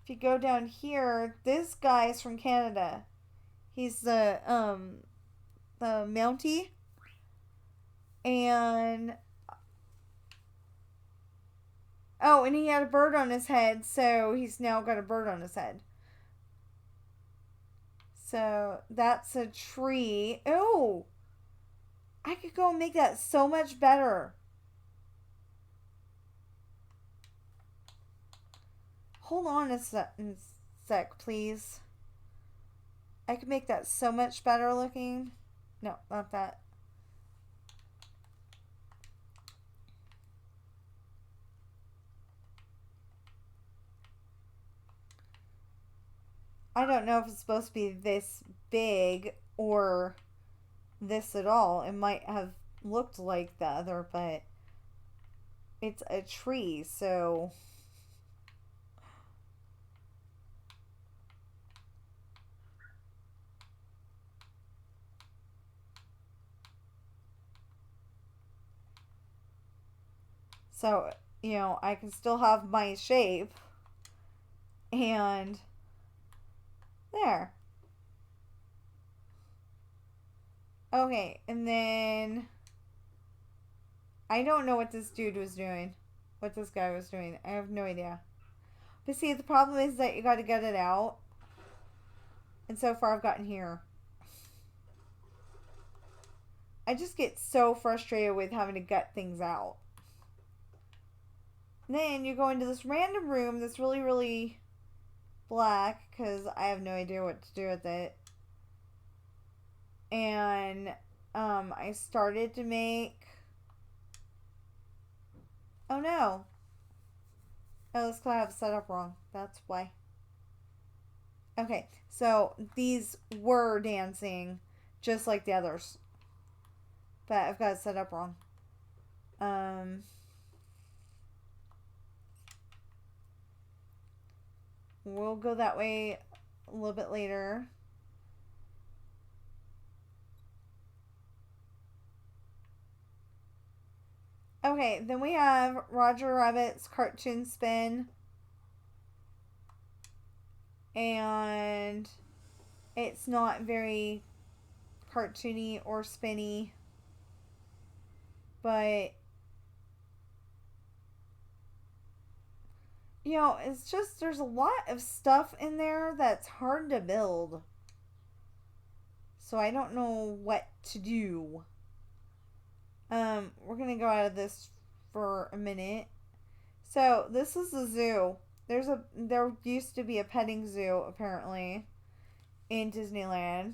if you go down here, this guy is from Canada. He's the Mountie. And and he had a bird on his head, so he's now got a bird on his head. So that's a tree. Oh, I could go and make that so much better. Hold on a sec, please. I could make that so much better looking. No, not that. I don't know if it's supposed to be this big or this at all. It might have looked like the other, but it's a tree, so I can still have my shape and there. Okay, and then I don't know what this dude was doing. What this guy was doing. I have no idea. But see, the problem is that you got to get it out. And so far I've gotten here. I just get so frustrated with having to gut things out. And then you go into this random room that's really, really black because I have no idea what to do with it. And I started to make... Oh no. Oh, this cloud I have it set up wrong. That's why. Okay, so these were dancing just like the others. But I've got it set up wrong. We'll go that way a little bit later. Okay, then we have Roger Rabbit's Cartoon Spin. And it's not very cartoony or spinny. But it's just there's a lot of stuff in there that's hard to build. So I don't know what to do. We're gonna go out of this for a minute. So this is the zoo. There used to be a petting zoo apparently in Disneyland.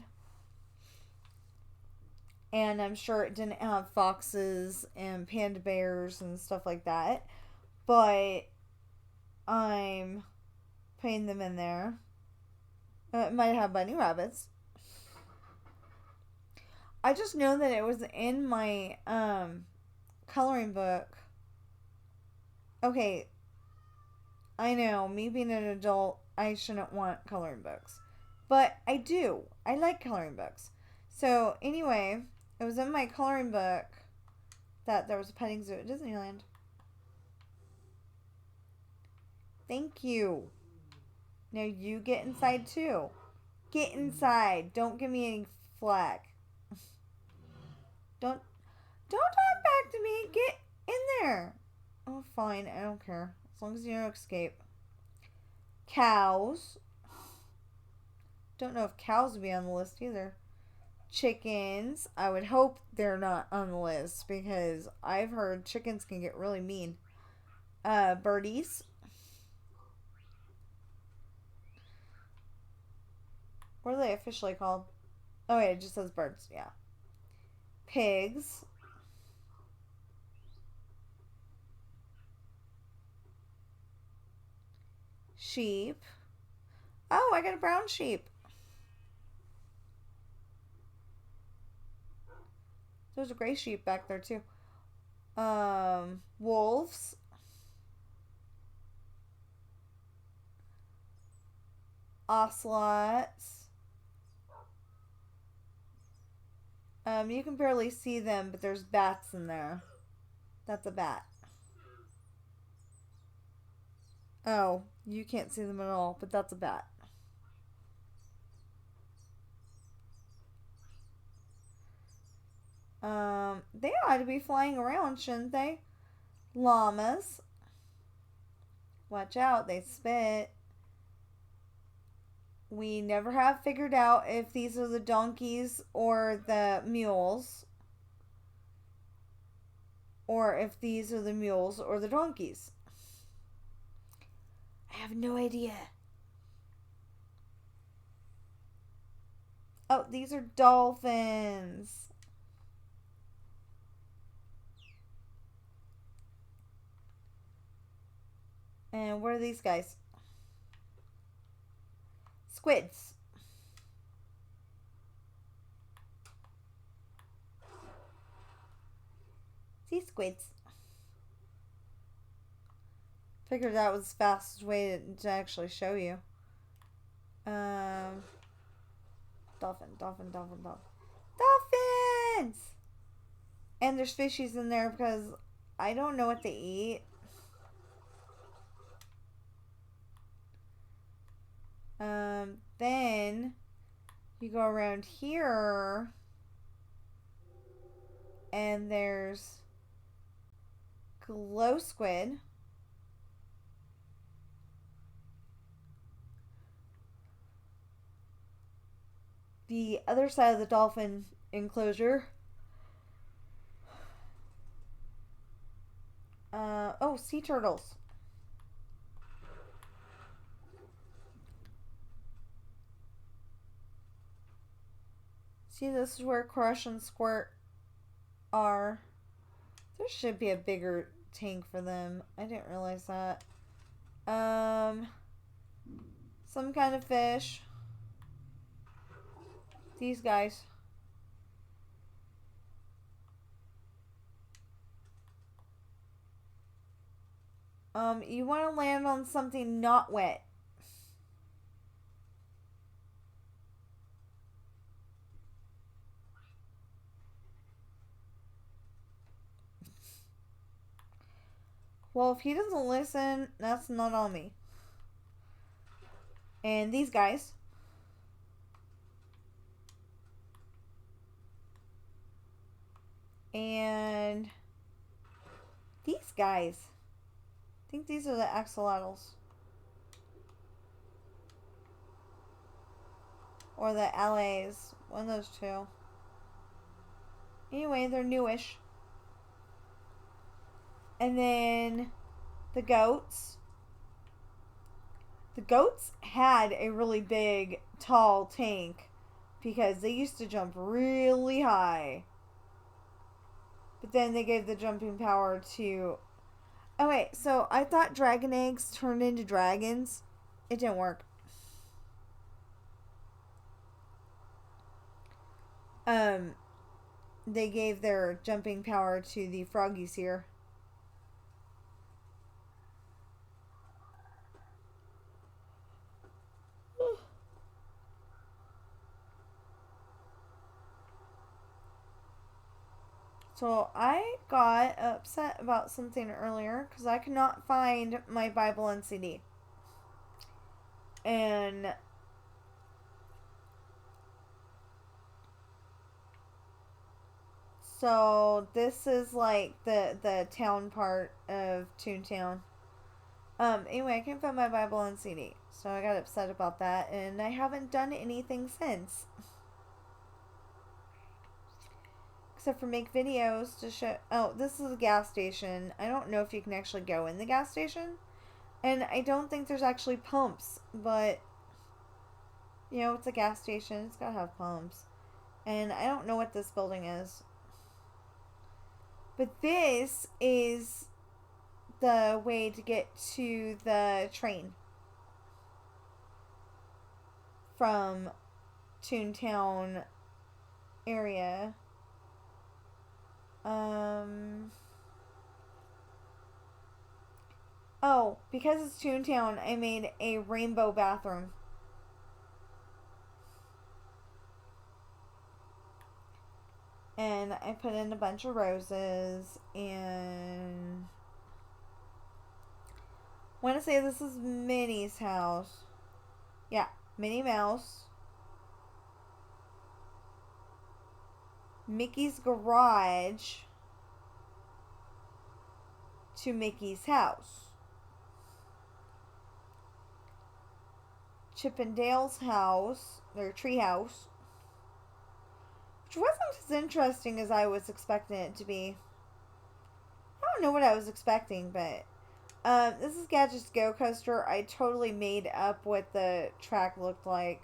And I'm sure it didn't have foxes and panda bears and stuff like that. But I'm putting them in there. It might have bunny rabbits. I just know that it was in my coloring book. Okay, I know, me being an adult, I shouldn't want coloring books. But I do. I like coloring books. So, anyway, it was in my coloring book that there was a petting zoo at Disneyland. Thank you. Now you get inside too. Get inside. Don't give me any flack. Don't talk back to me. Get in there. Oh, fine. I don't care. As long as you don't escape. Cows. Don't know if cows would be on the list either. Chickens. I would hope they're not on the list because I've heard chickens can get really mean. Birdies. What are they officially called? Oh, yeah, it just says birds. Yeah. Pigs. sheep. Oh, I got a brown sheep. There's a gray sheep back there too. Wolves. Ocelots. You can barely see them, but there's bats in there. That's a bat. Oh, you can't see them at all, but that's a bat. They ought to be flying around, shouldn't they? Llamas. Watch out, they spit. We never have figured out if these are the donkeys or the mules. Or if these are the mules or the donkeys. I have no idea. Oh, these are dolphins. And what are these guys? Squids. See squids. Figured that was the fastest way to actually show you. Dolphins. And there's fishies in there because I don't know what they eat. Then you go around here and there's glow squid. The other side of the dolphin enclosure. Oh, sea turtles. See, this is where Crush and Squirt are. There should be a bigger tank for them. I didn't realize that. Some kind of fish. These guys. You want to land on something not wet. Well, if he doesn't listen, that's not on me. And these guys. And these guys. I think these are the axolotls. Or the LAs. One of those two. Anyway, they're newish. And then the goats. The goats had a really big, tall tank because they used to jump really high. But then they gave the jumping power to... Oh, wait. So I thought dragon eggs turned into dragons. It didn't work. They gave their jumping power to the froggies here. So I got upset about something earlier because I could not find my Bible and CD. And so this is like the town part of Toontown. Anyway, I can't find my Bible and CD. So I got upset about that and I haven't done anything since. Except for make videos to show... Oh, this is a gas station. I don't know if you can actually go in the gas station. And I don't think there's actually pumps. But, you know, it's a gas station. It's gotta have pumps. And I don't know what this building is. But this is the way to get to the train. from Toontown area. Oh, because it's Toontown, I made a rainbow bathroom. And I put in a bunch of roses, and I want to say this is Minnie's house. Yeah, Minnie Mouse. Mickey's garage to Mickey's house. Chip and Dale's house, their tree house, which wasn't as interesting as I was expecting it to be. I don't know what I was expecting, but this is Gadget's Go Coaster. I totally made up what the track looked like.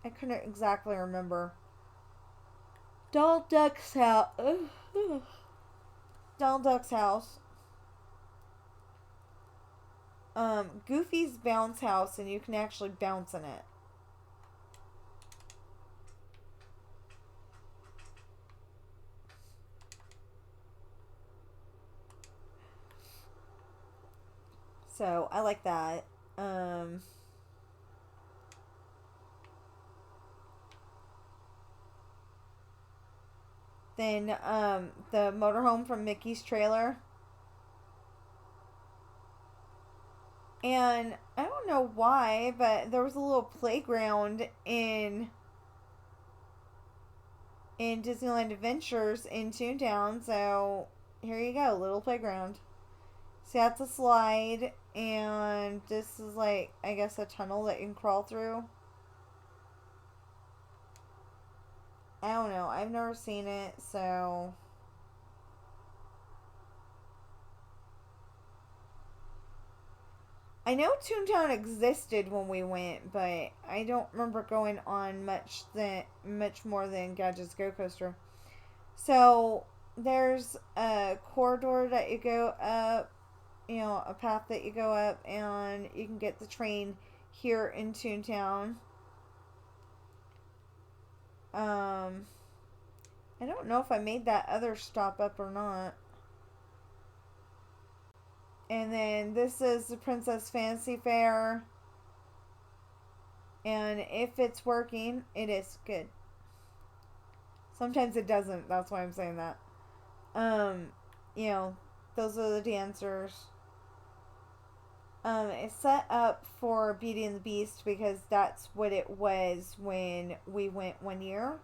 I couldn't exactly remember. Donald Duck's house. Donald Duck's house. Goofy's bounce house, and you can actually bounce in it. So I like that. Then the motorhome from Mickey's trailer. And I don't know why, but there was a little playground in Disneyland Adventures in Toontown. So here you go, little playground. See, that's a slide, and this is like, I guess, a tunnel that you can crawl through. I don't know. I've never seen it, so I know Toontown existed when we went, but I don't remember going on much more than Gadget's Go Coaster. So there's a corridor that you go up, a path that you go up, and you can get the train here in Toontown. I don't know if I made that other stop up or not. And then this is the Princess Fantasy Fair. And if it's working, it is good. Sometimes it doesn't. That's why I'm saying that. Those are the dancers. It's set up for Beauty and the Beast because that's what it was when we went one year.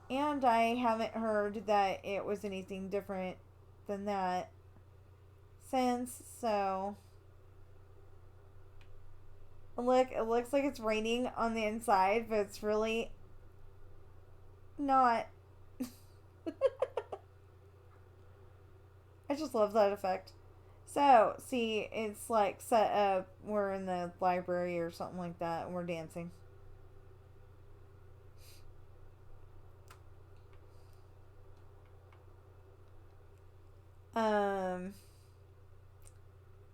And I haven't heard that it was anything different than that since, so look, it looks like it's raining on the inside, but it's really not. I just love that effect. So, see, it's like set up, we're in the library or something like that, and we're dancing.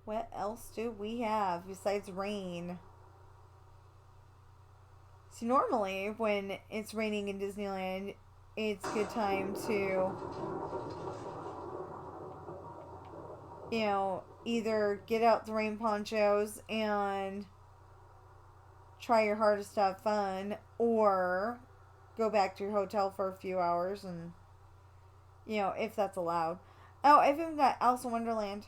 What else do we have besides rain? See, normally when it's raining in Disneyland, it's a good time to, either get out the rain ponchos and try your hardest to have fun, or go back to your hotel for a few hours and, if that's allowed. Oh, I've even got Alice in Wonderland.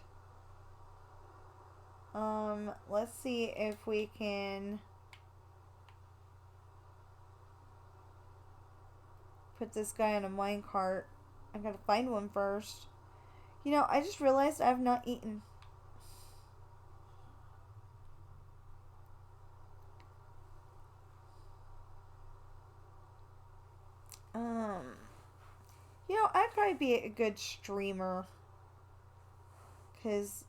Let's see if we can put this guy on a minecart. I gotta find one first. I just realized I have not eaten. I'd probably be a good streamer. Because,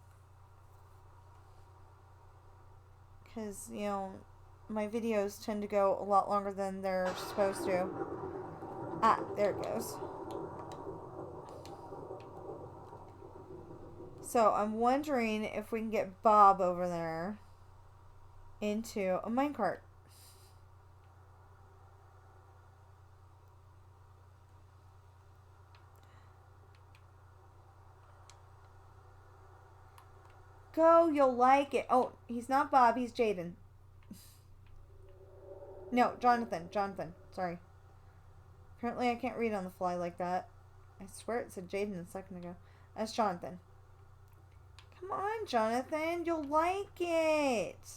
my videos tend to go a lot longer than they're supposed to. Ah, there it goes. So I'm wondering if we can get Bob over there. into a minecart. Go, you'll like it. Oh, he's not Bob, he's Jaden. No, Jonathan. Jonathan. Sorry. Apparently I can't read on the fly like that. I swear it said Jaden a second ago. That's Jonathan. Come on, Jonathan. You'll like it.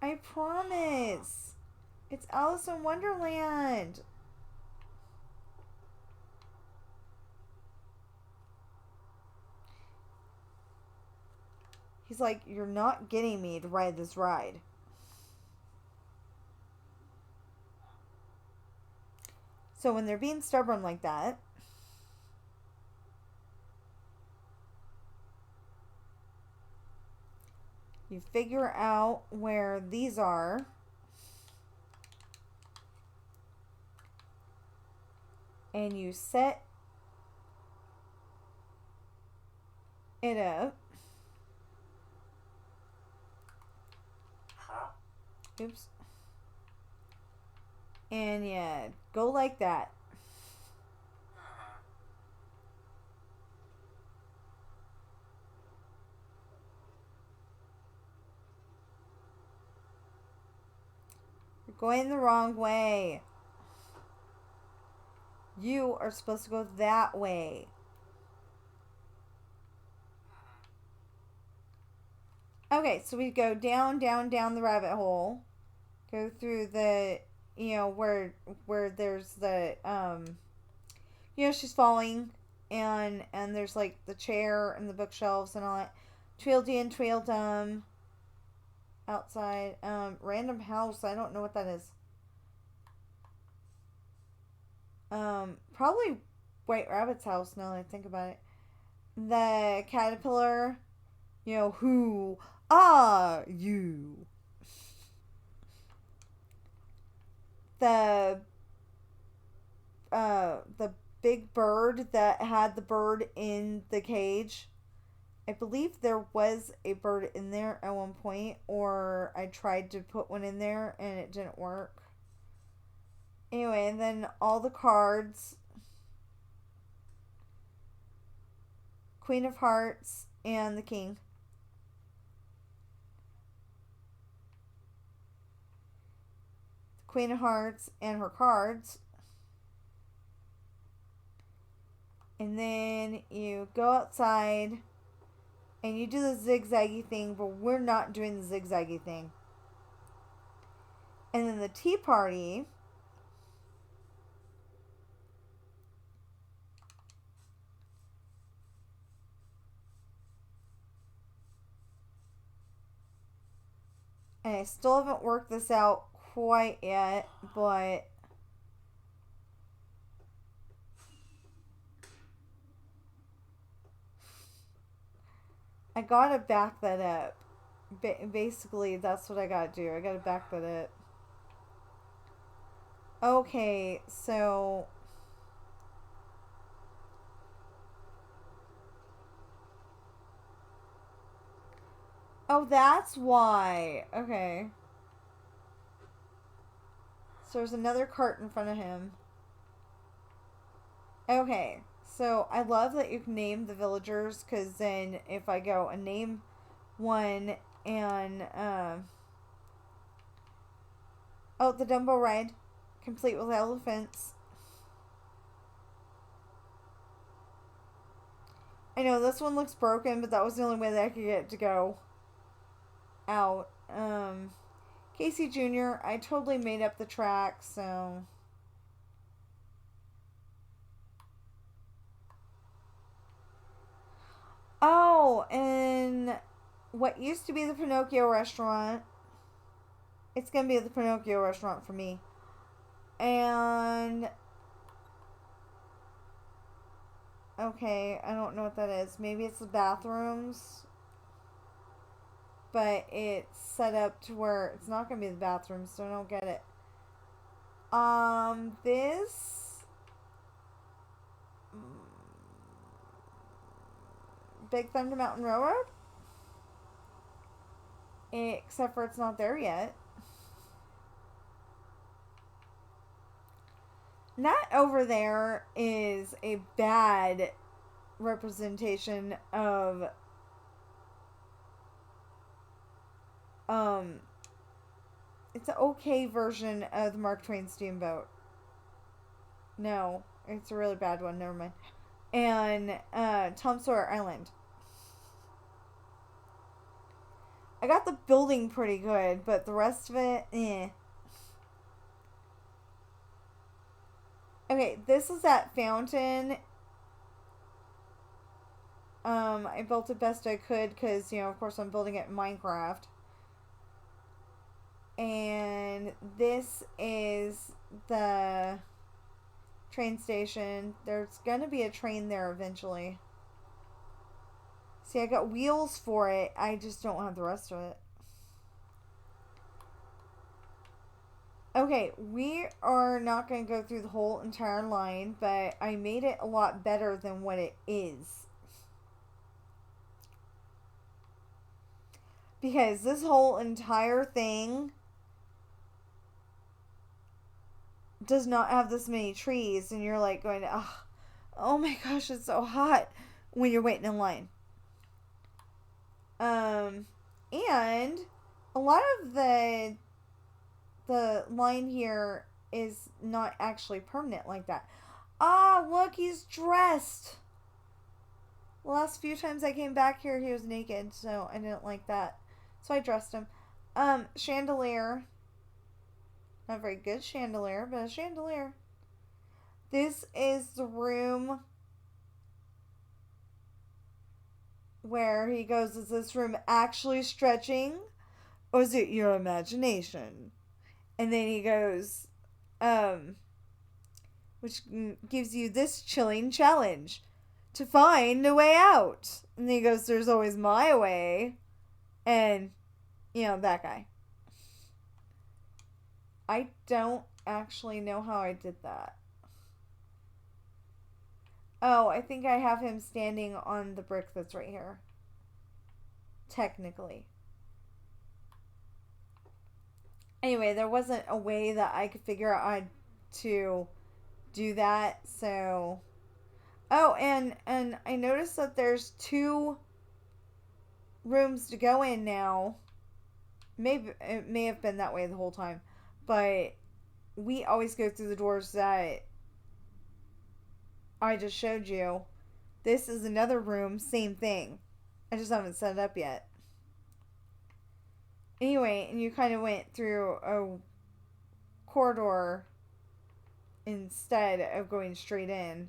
I promise. It's Alice in Wonderland. He's like, you're not getting me to ride this ride. So when they're being stubborn like that, you figure out where these are. And you set it up. Oops. And yeah, go like that. You're going the wrong way. You are supposed to go that way. Okay, so we go down, down, down the rabbit hole. Go through the, where there's the, she's falling, and there's like the chair and the bookshelves and all that. Tweedledee and Tweedledum. Outside. Random house. I don't know what that is. Probably White Rabbit's house now that I think about it. The caterpillar. Who are you? The big bird that had the bird in the cage. I believe there was a bird in there at one point, or I tried to put one in there and it didn't work. Anyway, and then all the cards. Queen of Hearts and the King. The Queen of Hearts and her cards. And then you go outside and you do the zigzaggy thing, but we're not doing the zigzaggy thing. And then the tea party. And I still haven't worked this out quite yet, but I gotta back that up. Basically, that's what I gotta do. I gotta back that up. Okay, so oh, that's why. Okay. So there's another cart in front of him. Okay. So I love that you can name the villagers, because then if I go and name one and oh, the Dumbo ride, complete with elephants. I know this one looks broken, but that was the only way that I could get it to go out. Casey Jr., I totally made up the track, so oh, and what used to be the Pinocchio restaurant, it's gonna be the Pinocchio restaurant for me. And okay, I don't know what that is. Maybe it's the bathrooms, but it's set up to where it's not gonna be the bathrooms, so I don't get it. This Big Thunder Mountain Railroad. Except for it's not there yet. That over there is a bad representation of um it's an okay version of the Mark Twain Steamboat. No, it's a really bad one, never mind. And Tom Sawyer Island. I got the building pretty good, but the rest of it, eh. Okay, this is that fountain. I built it best I could because, of course I'm building it in Minecraft. And this is the train station. There's gonna be a train there eventually. See, I got wheels for it. I just don't have the rest of it. Okay, we are not going to go through the whole entire line, but I made it a lot better than what it is. Because this whole entire thing does not have this many trees, and you're like going, oh my gosh, it's so hot when you're waiting in line. And a lot of the line here is not actually permanent like that. Ah, look, he's dressed. The last few times I came back here, he was naked, so I didn't like that. So I dressed him. Chandelier. Not a very good chandelier, but a chandelier. This is the room where he goes, is this room actually stretching? Or is it your imagination? And then he goes, which gives you this chilling challenge to find a way out. And then he goes, there's always my way. And, that guy. I don't actually know how I did that. Oh, I think I have him standing on the brick that's right here. Technically. Anyway, there wasn't a way that I could figure out how to do that, so... Oh, and I noticed that there's 2 rooms to go in now. Maybe it may have been that way the whole time, but we always go through the doors that I just showed you. This is another room, same thing. I just haven't set it up yet. Anyway, and you kind of went through a corridor instead of going straight in.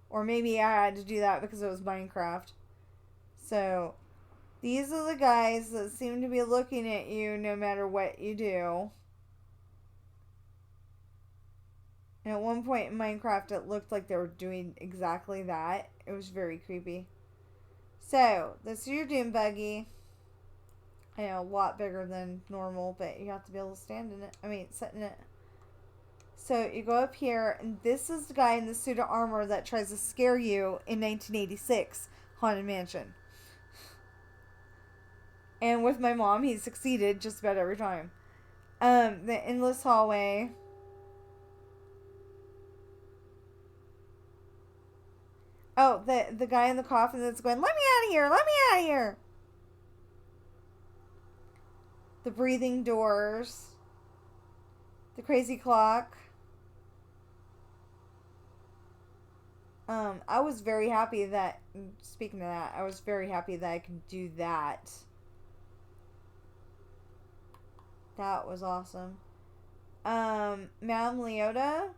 Or maybe I had to do that because it was Minecraft. So, these are the guys that seem to be looking at you no matter what you do. And at one point in Minecraft, it looked like they were doing exactly that. It was very creepy. So, this is your Doom Buggy. I know, a lot bigger than normal, but you have to be able to stand in it. Sit in it. So, you go up here, and this is the guy in the suit of armor that tries to scare you in 1986 Haunted Mansion. And with my mom, he succeeded just about every time. The endless hallway. Oh, the guy in the coffin that's going, let me out of here, let me out of here. The breathing doors. The crazy clock. I was very happy that, speaking of that, I was very happy that I could do that. That was awesome. Madame Leota.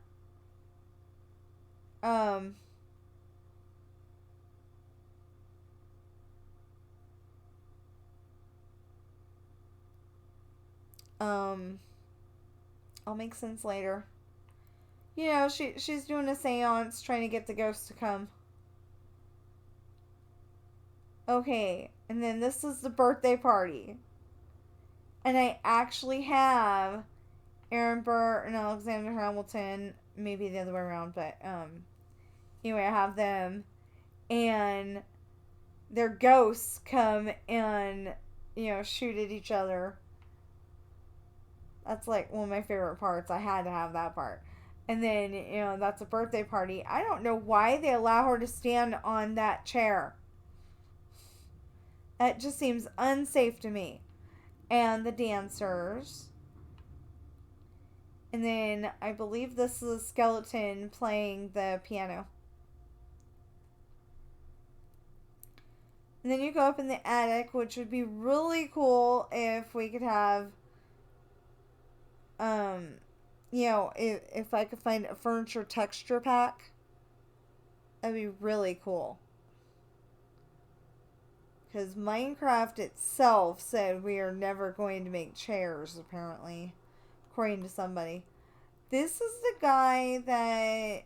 I'll make sense later. She's doing a seance trying to get the ghosts to come. Okay, and then this is the birthday party. And I actually have Aaron Burr and Alexander Hamilton, maybe the other way around, but anyway, I have them. And their ghosts come and, shoot at each other. That's like one of my favorite parts. I had to have that part. And then, that's a birthday party. I don't know why they allow her to stand on that chair. That just seems unsafe to me. And the dancers. And then I believe this is a skeleton playing the piano. And then you go up in the attic, which would be really cool if we could have, if I could find a furniture texture pack. That'd be really cool. Because Minecraft itself said we are never going to make chairs, apparently. According to somebody. This is the guy that,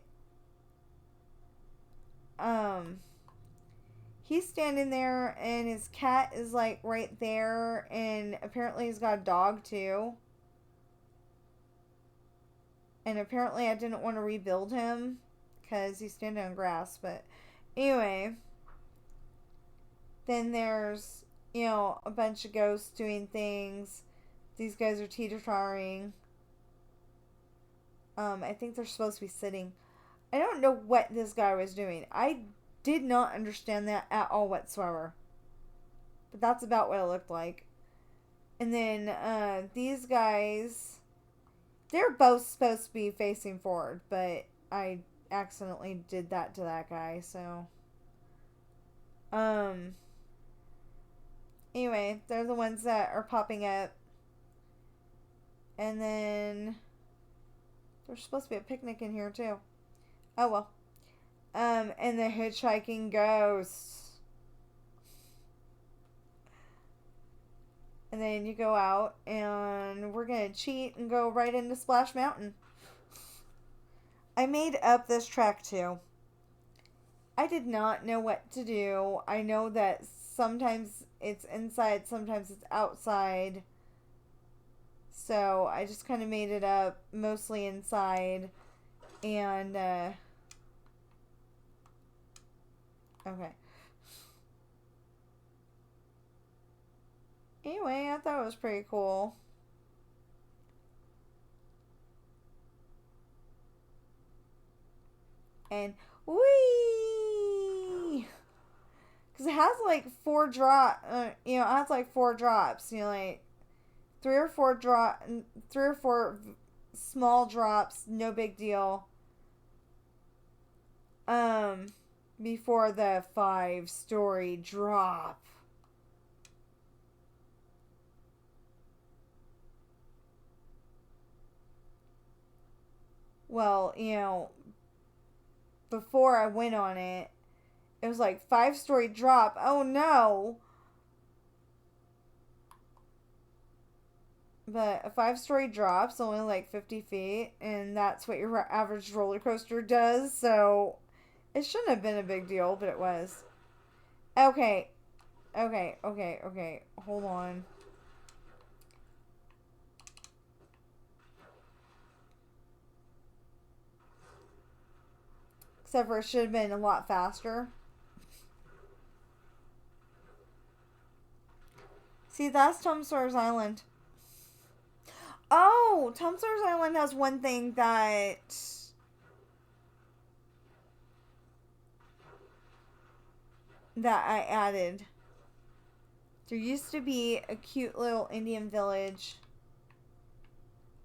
he's standing there and his cat is like right there, and apparently he's got a dog too. And apparently I didn't want to rebuild him because he's standing on grass, but anyway. Then there's, a bunch of ghosts doing things. These guys are teeter-tottering. I think they're supposed to be sitting. I don't know what this guy was doing. I did not understand that at all whatsoever. But that's about what it looked like. And then these guys, they're both supposed to be facing forward, but I accidentally did that to that guy, so. Anyway, they're the ones that are popping up. And then there's supposed to be a picnic in here too. Oh well. And the hitchhiking ghosts. And then you go out, and we're gonna cheat and go right into Splash Mountain. I made up this track too. I did not know what to do. I know that sometimes it's inside, sometimes it's outside. So I just kind of made it up, mostly inside. And, okay. Anyway, I thought it was pretty cool. And, whee! Because it has like four it has like four drops, like three or four small drops, no big deal. Before the 5-story drop. Well, before I went on it, it was like 5-story drop. Oh no! But a 5-story drop's only like 50 feet, and that's what your average roller coaster does, so it shouldn't have been a big deal, but it was. Okay. Okay. Hold on. Except for it should have been a lot faster. See, that's Tom Sawyer's Island. Oh, Tom Sawyer's Island has one thing that I added. There used to be a cute little Indian village.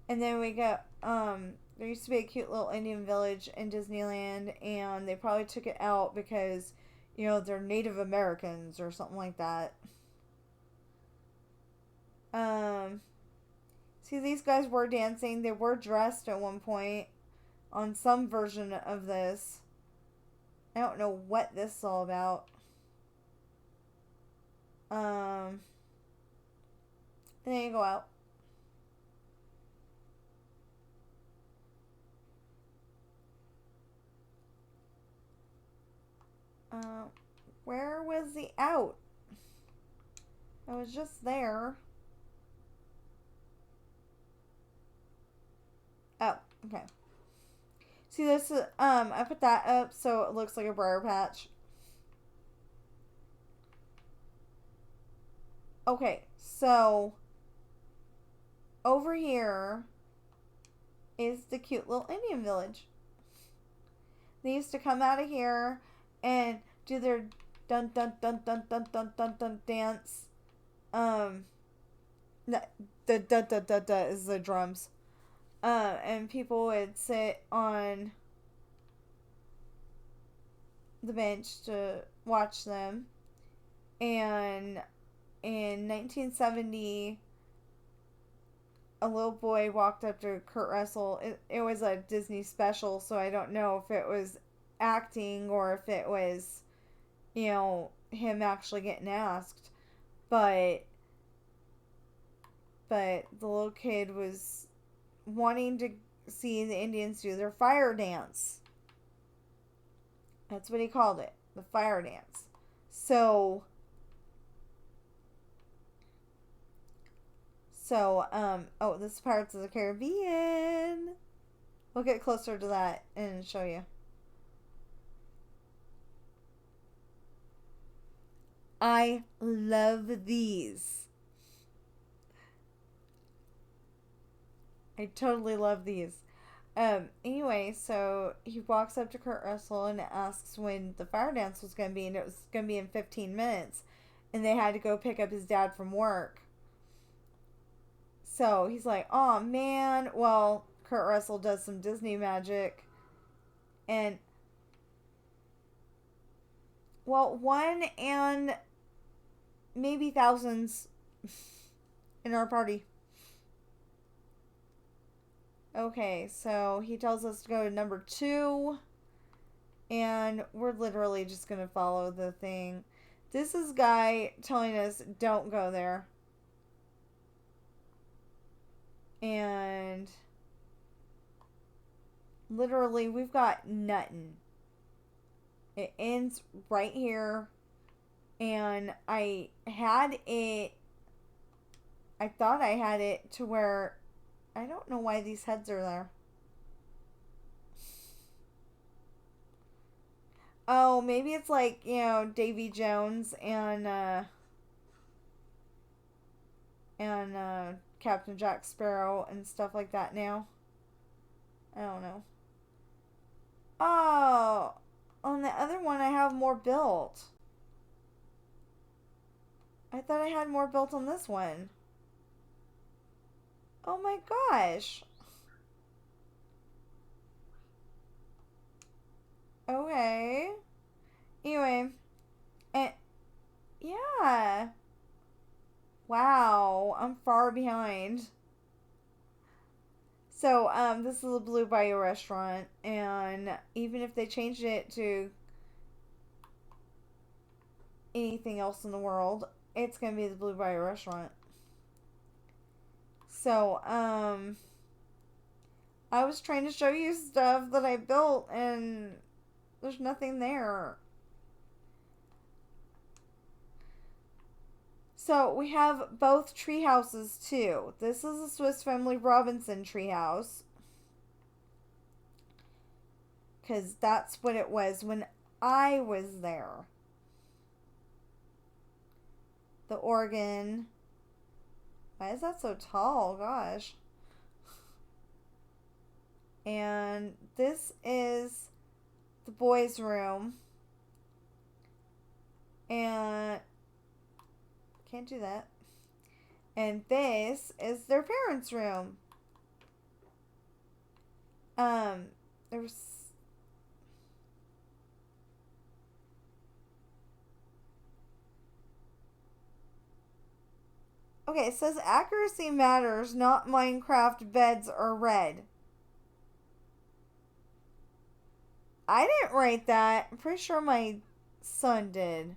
And then we got, there used to be a cute little Indian village in Disneyland, and they probably took it out because, they're Native Americans or something like that. See, these guys were dancing. They were dressed at one point on some version of this. I don't know what this is all about. And then you go out. Where was the out? I was just there. Oh, okay. See this? I put that up so it looks like a briar patch. Okay, so over here is the cute little Indian village. They used to come out of here and do their dun dun dun dun dun dun dun dun dance. Um, the dun dun dun dun is the drums. And people would sit on the bench to watch them. And in 1970, a little boy walked up to Kurt Russell. It was a Disney special, so I don't know if it was acting or if it was, him actually getting asked. But the little kid was wanting to see the Indians do their fire dance. That's what he called it, the fire dance. So oh, this is Pirates of the Caribbean. We'll get closer to that and show you. I love these. I totally love these. Anyway, so he walks up to Kurt Russell and asks when the fire dance was going to be, and it was going to be in 15 minutes. And they had to go pick up his dad from work. So he's like, oh man. Well, Kurt Russell does some Disney magic. And, well, one and maybe thousands in our party. Okay, so he tells us to go to number 2. And we're literally just going to follow the thing. This is Guy telling us don't go there. And literally we've got nothing. It ends right here. And I thought I had it to where I don't know why these heads are there. Oh, maybe it's like, Davy Jones and Captain Jack Sparrow and stuff like that now. I don't know. Oh, on the other one I have more built. I thought I had more built on this one. Oh my gosh. Okay. Anyway, and yeah. Wow, I'm far behind. So, this is a Blue Bayou restaurant, and even if they changed it to anything else in the world, it's gonna be the Blue Bayou restaurant. So, I was trying to show you stuff that I built, and there's nothing there. So we have both tree houses too. This is a Swiss Family Robinson treehouse. Because that's what it was when I was there. The organ. Why is that so tall? Gosh. And this is the boys' room. And can't do that. And this is their parents' room. There's okay, it says accuracy matters, not Minecraft beds are red. I didn't write that. I'm pretty sure my son did.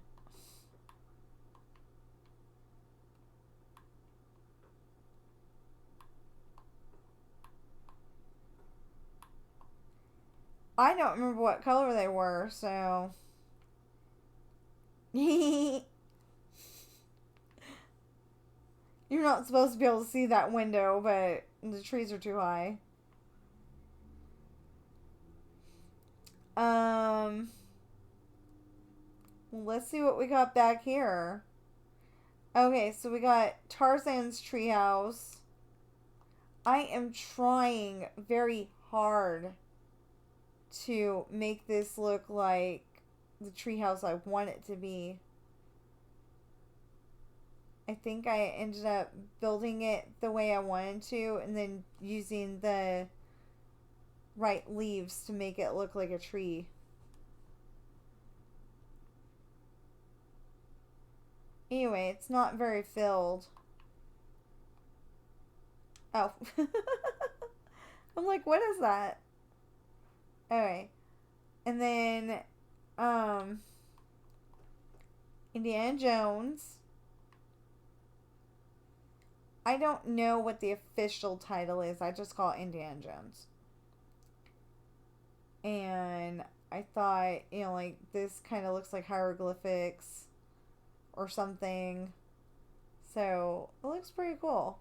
I don't remember what color they were, so. You're not supposed to be able to see that window, but the trees are too high. Let's see what we got back here. Okay, so we got Tarzan's treehouse. I am trying very hard to make this look like the treehouse I want it to be. I think I ended up building it the way I wanted to and then using the right leaves to make it look like a tree. Anyway, it's not very filled. Oh. I'm like, what is that? Okay. And then, um, Indiana Jones. I don't know what the official title is. I just call it Indiana Jones. And I thought, like this kind of looks like hieroglyphics or something. So it looks pretty cool.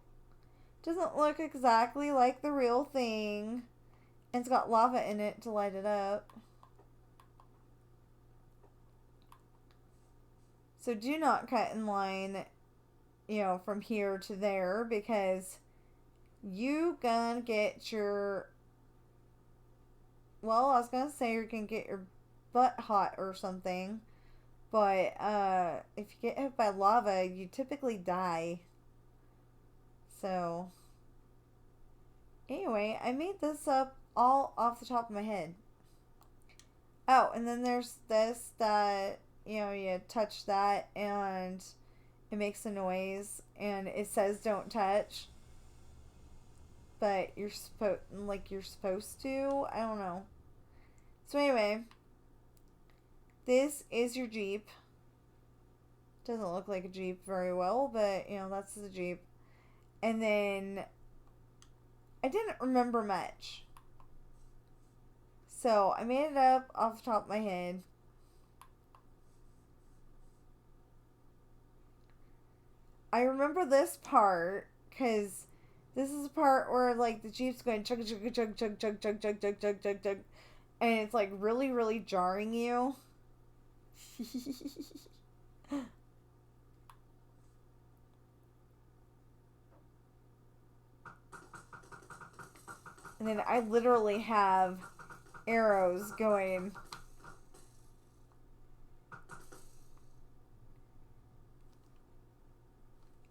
Doesn't look exactly like the real thing. And it's got lava in it to light it up. So do not cut in line, from here to there because you gonna get your, well, I was gonna say you're gonna get your butt hot or something, but if you get hit by lava, you typically die. So anyway, I made this up all off the top of my head. Oh, and then there's this that, you touch that and it makes a noise and it says don't touch. But you're supposed to. I don't know. So anyway, this is your Jeep. Doesn't look like a Jeep very well, but that's the Jeep. And then I didn't remember much. So I made it up off the top of my head. I remember this part because this is the part where like the Jeep's going chug chug chug chug chug chug chug chug chug chug chug, and it's like really really jarring you. And then I literally have arrows going.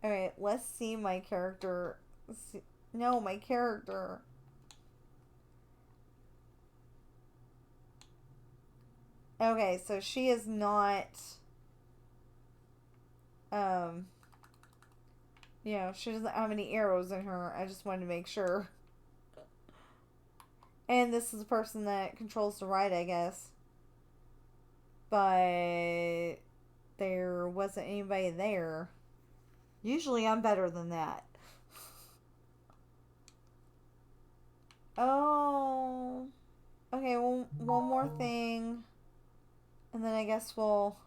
Alright, let's see my character. No, my character. Okay, so she is not, um, she doesn't have any arrows in her. I just wanted to make sure. And this is the person that controls the ride, I guess. But there wasn't anybody there. Usually I'm better than that. Oh. Okay, well, one more thing. And then I guess we'll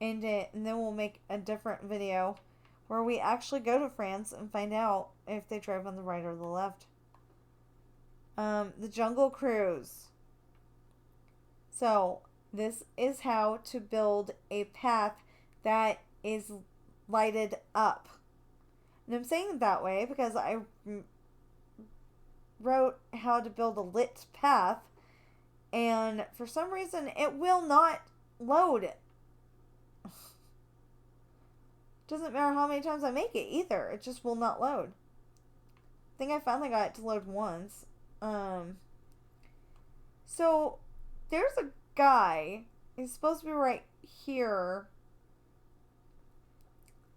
end it. And then we'll make a different video where we actually go to France and find out if they drive on the right or the left. The Jungle Cruise. So, this is how to build a path that is lighted up. And I'm saying it that way because I wrote how to build a lit path, and for some reason it will not load. Doesn't matter how many times I make it either. It just will not load. I think I finally got it to load once. So there's a guy. He's supposed to be right here.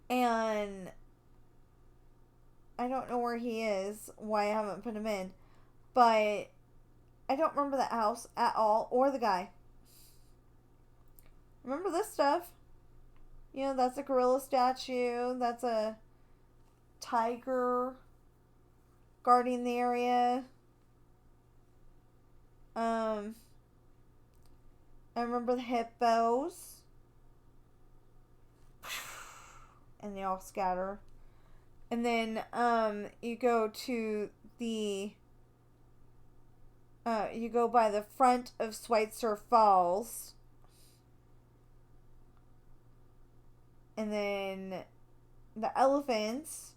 And I don't know where he is, why I haven't put him in. But I don't remember that house at all, or the guy. Remember this stuff. That's a gorilla statue. That's a tiger guarding the area. I remember the hippos. And they all scatter. And then, you go to the, you go by the front of Schweitzer Falls. And then the elephants,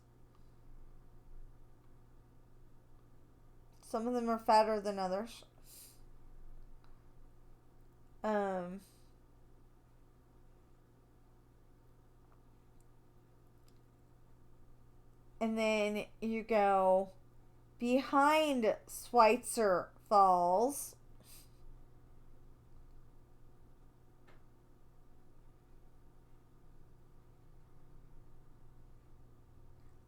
some of them are fatter than others. Um, and then you go behind Schweitzer Falls.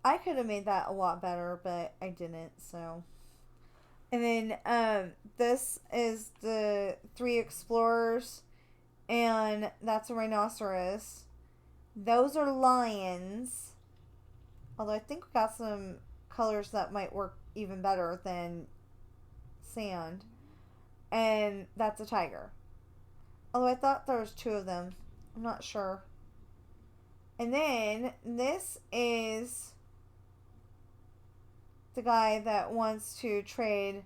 I could have made that a lot better, but I didn't, so. And then this is the Three Explorers, and that's a rhinoceros. Those are lions. Although I think we got some colors that might work even better than sand. And that's a tiger. Although I thought there was two of them. I'm not sure. And then this is the guy that wants to trade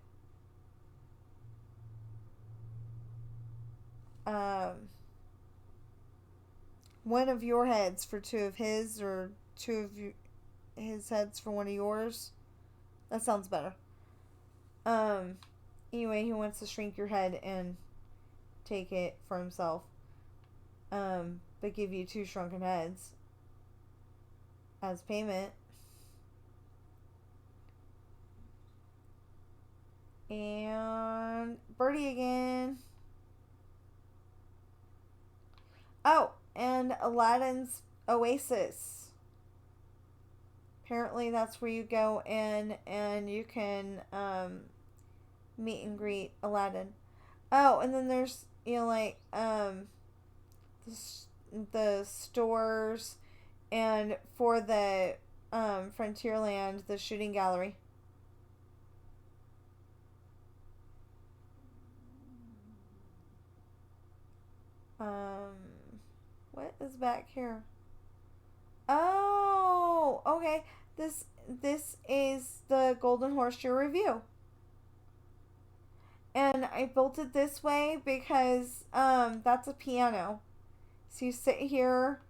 one of your heads for two of his, or two of his heads for one of yours. That sounds better. Anyway, he wants to shrink your head and take it for himself. But give you two shrunken heads as payment. And Birdie again. Oh, and Aladdin's Oasis. Apparently that's where you go in and you can meet and greet Aladdin. Oh, and then there's, like the stores, and for the Frontierland, the shooting gallery. What is back here? Oh, okay. This is the Golden Horseshoe Review. And I built it this way because that's a piano. So you sit here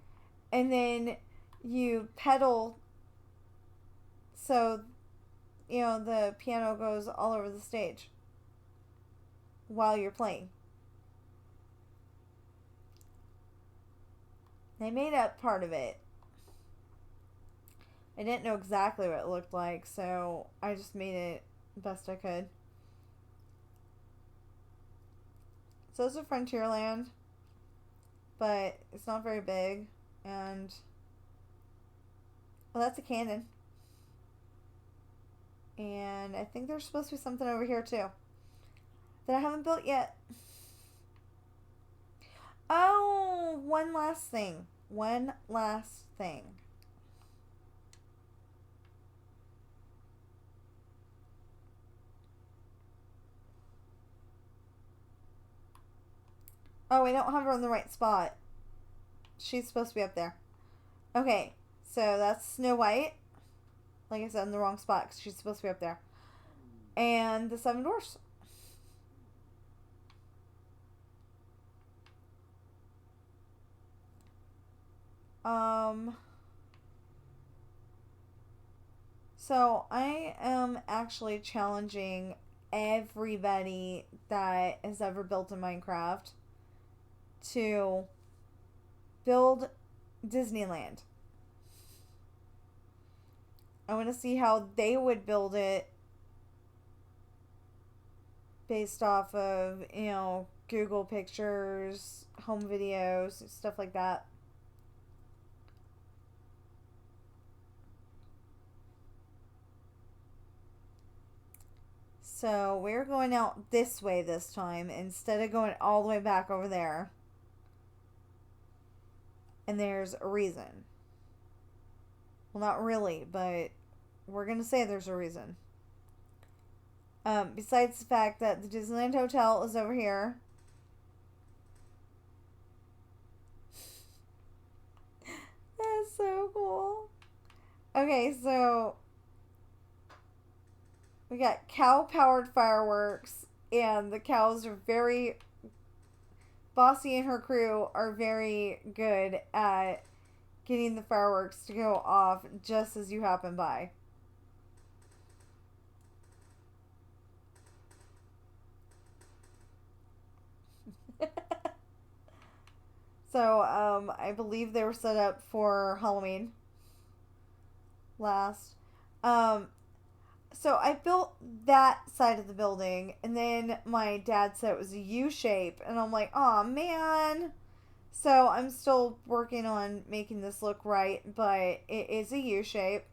and then you pedal, so the piano goes all over the stage while you're playing. They made up part of it. I didn't know exactly what it looked like, so I just made it the best I could. So it's a Frontierland, but it's not very big, and well, that's a cannon. And I think there's supposed to be something over here too that I haven't built yet. Oh, one last thing. Oh, I don't have her in the right spot. She's supposed to be up there. Okay, so that's Snow White. Like I said, in the wrong spot because she's supposed to be up there. And the Seven Dwarfs. So I am actually challenging everybody that has ever built in Minecraft to build Disneyland. I want to see how they would build it based off of, Google pictures, home videos, stuff like that. So we're going out this way this time instead of going all the way back over there. And there's a reason. Well, not really, but we're going to say there's a reason. Besides the fact that the Disneyland Hotel is over here. That's so cool. Okay, so we got cow-powered fireworks, and the cows are Bossy and her crew are very good at getting the fireworks to go off just as you happen by. So, I believe they were set up for Halloween last. Um, so I built that side of the building, and then my dad said it was a U shape, and I'm like, oh man. So I'm still working on making this look right, but it is a U shape.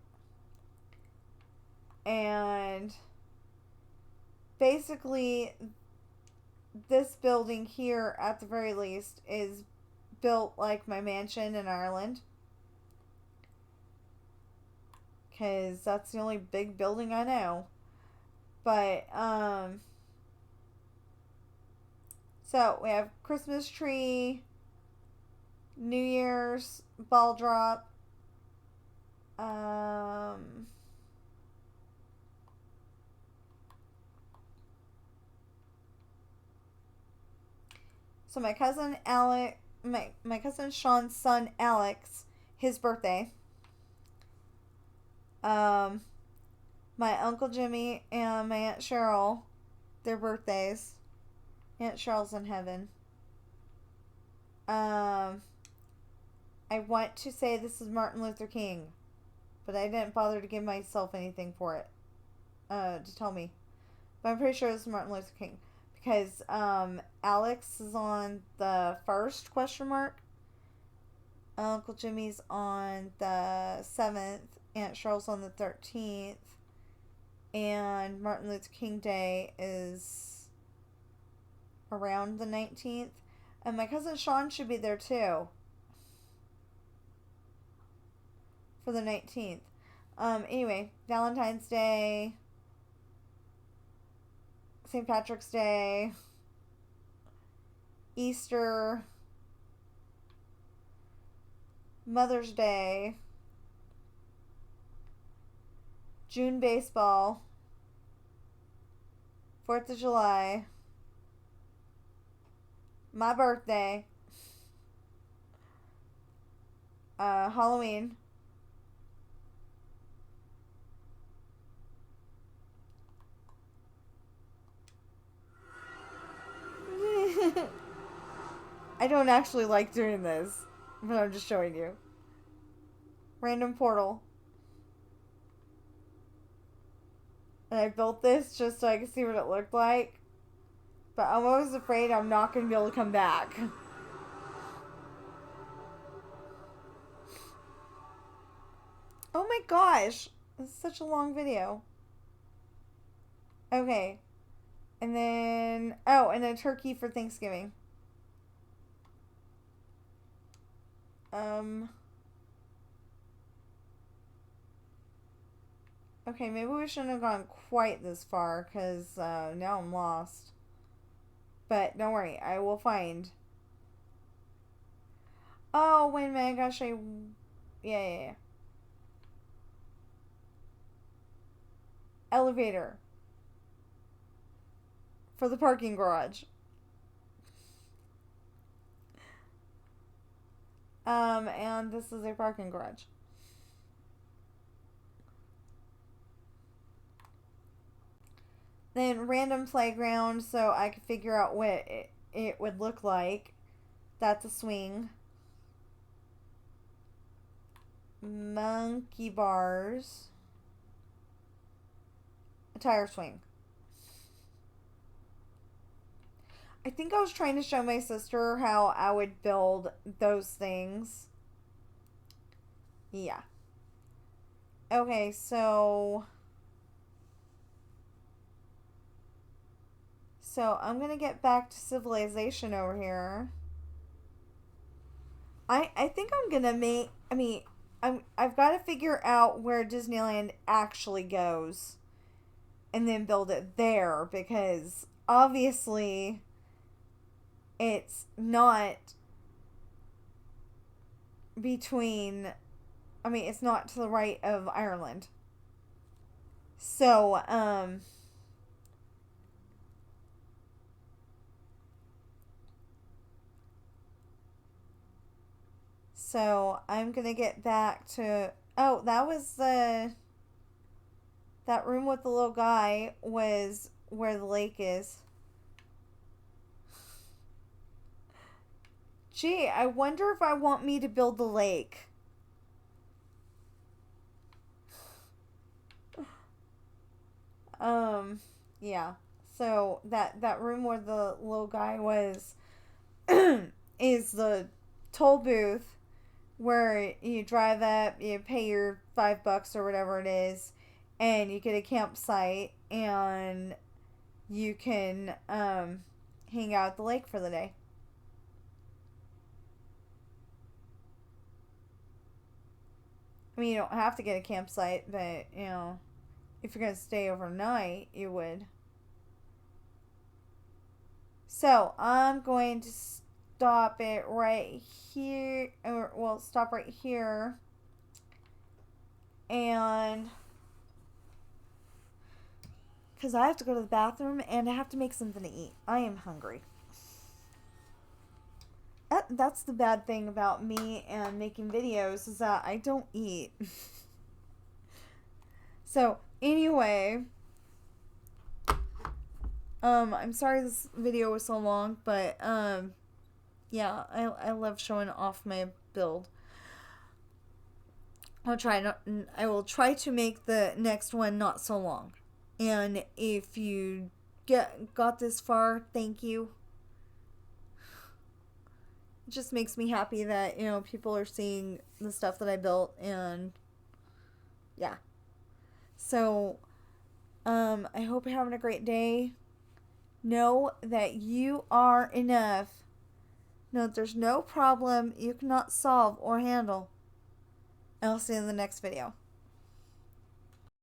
And basically, this building here, at the very least, is built like my mansion in Ireland. Because that's the only big building I know. But, so we have Christmas tree, New Year's, ball drop, so my cousin Alec, my cousin Sean's son Alex, his birthday. Um, my Uncle Jimmy and my Aunt Cheryl, their birthdays. Aunt Cheryl's in heaven. I want to say this is Martin Luther King, but I didn't bother to give myself anything for it, to tell me. But I'm pretty sure this is Martin Luther King. Because, Alex is on the 1st, question mark. Uncle Jimmy's on the 7th. Aunt Cheryl's on the 13th. And Martin Luther King Day is around the 19th. And my cousin Sean should be there too. For the 19th. Anyway, Valentine's Day, St. Patrick's Day, Easter, Mother's Day, June baseball, 4th of July, my birthday, Halloween, I don't actually like doing this, but I'm just showing you. Random portal. And I built this just so I could see what it looked like. But I'm always afraid I'm not going to be able to come back. Oh my gosh. This is such a long video. Okay. And then, oh, and a turkey for Thanksgiving. Okay, maybe we shouldn't have gone quite this far, because now I'm lost. But don't worry, I will find. Oh, wait a minute, I gotta show you. Yeah. Elevator. For the parking garage. And this is a parking garage. Then random playground, so I could figure out what it would look like. That's a swing. Monkey bars. A tire swing. I think I was trying to show my sister how I would build those things. Yeah. Okay, so I'm going to get back to civilization over here. I think I'm going to make, I've got to figure out where Disneyland actually goes and then build it there, because obviously it's not between, it's not to the right of Ireland. So, So I'm gonna get back to. Oh, that was the. That room with the little guy was where the lake is. Gee, I wonder if I want me to build the lake. Yeah. So that room where the little guy was is the toll booth where you drive up, you pay your $5 or whatever it is, and you get a campsite and you can hang out at the lake for the day. I mean, you don't have to get a campsite, but if you're gonna stay overnight, you would. So I'm going to stop it right here, or well, stop right here, and because I have to go to the bathroom and I have to make something to eat. I am hungry. That's the bad thing about me and making videos is that I don't eat. So anyway, I'm sorry this video was so long, but yeah, I love showing off my build. I will try to make the next one not so long. And if you got this far, thank you. It just makes me happy that, people are seeing the stuff that I built, and yeah. So, I hope you're having a great day. Know that you are enough. Know that there's no problem you cannot solve or handle. And I'll see you in the next video.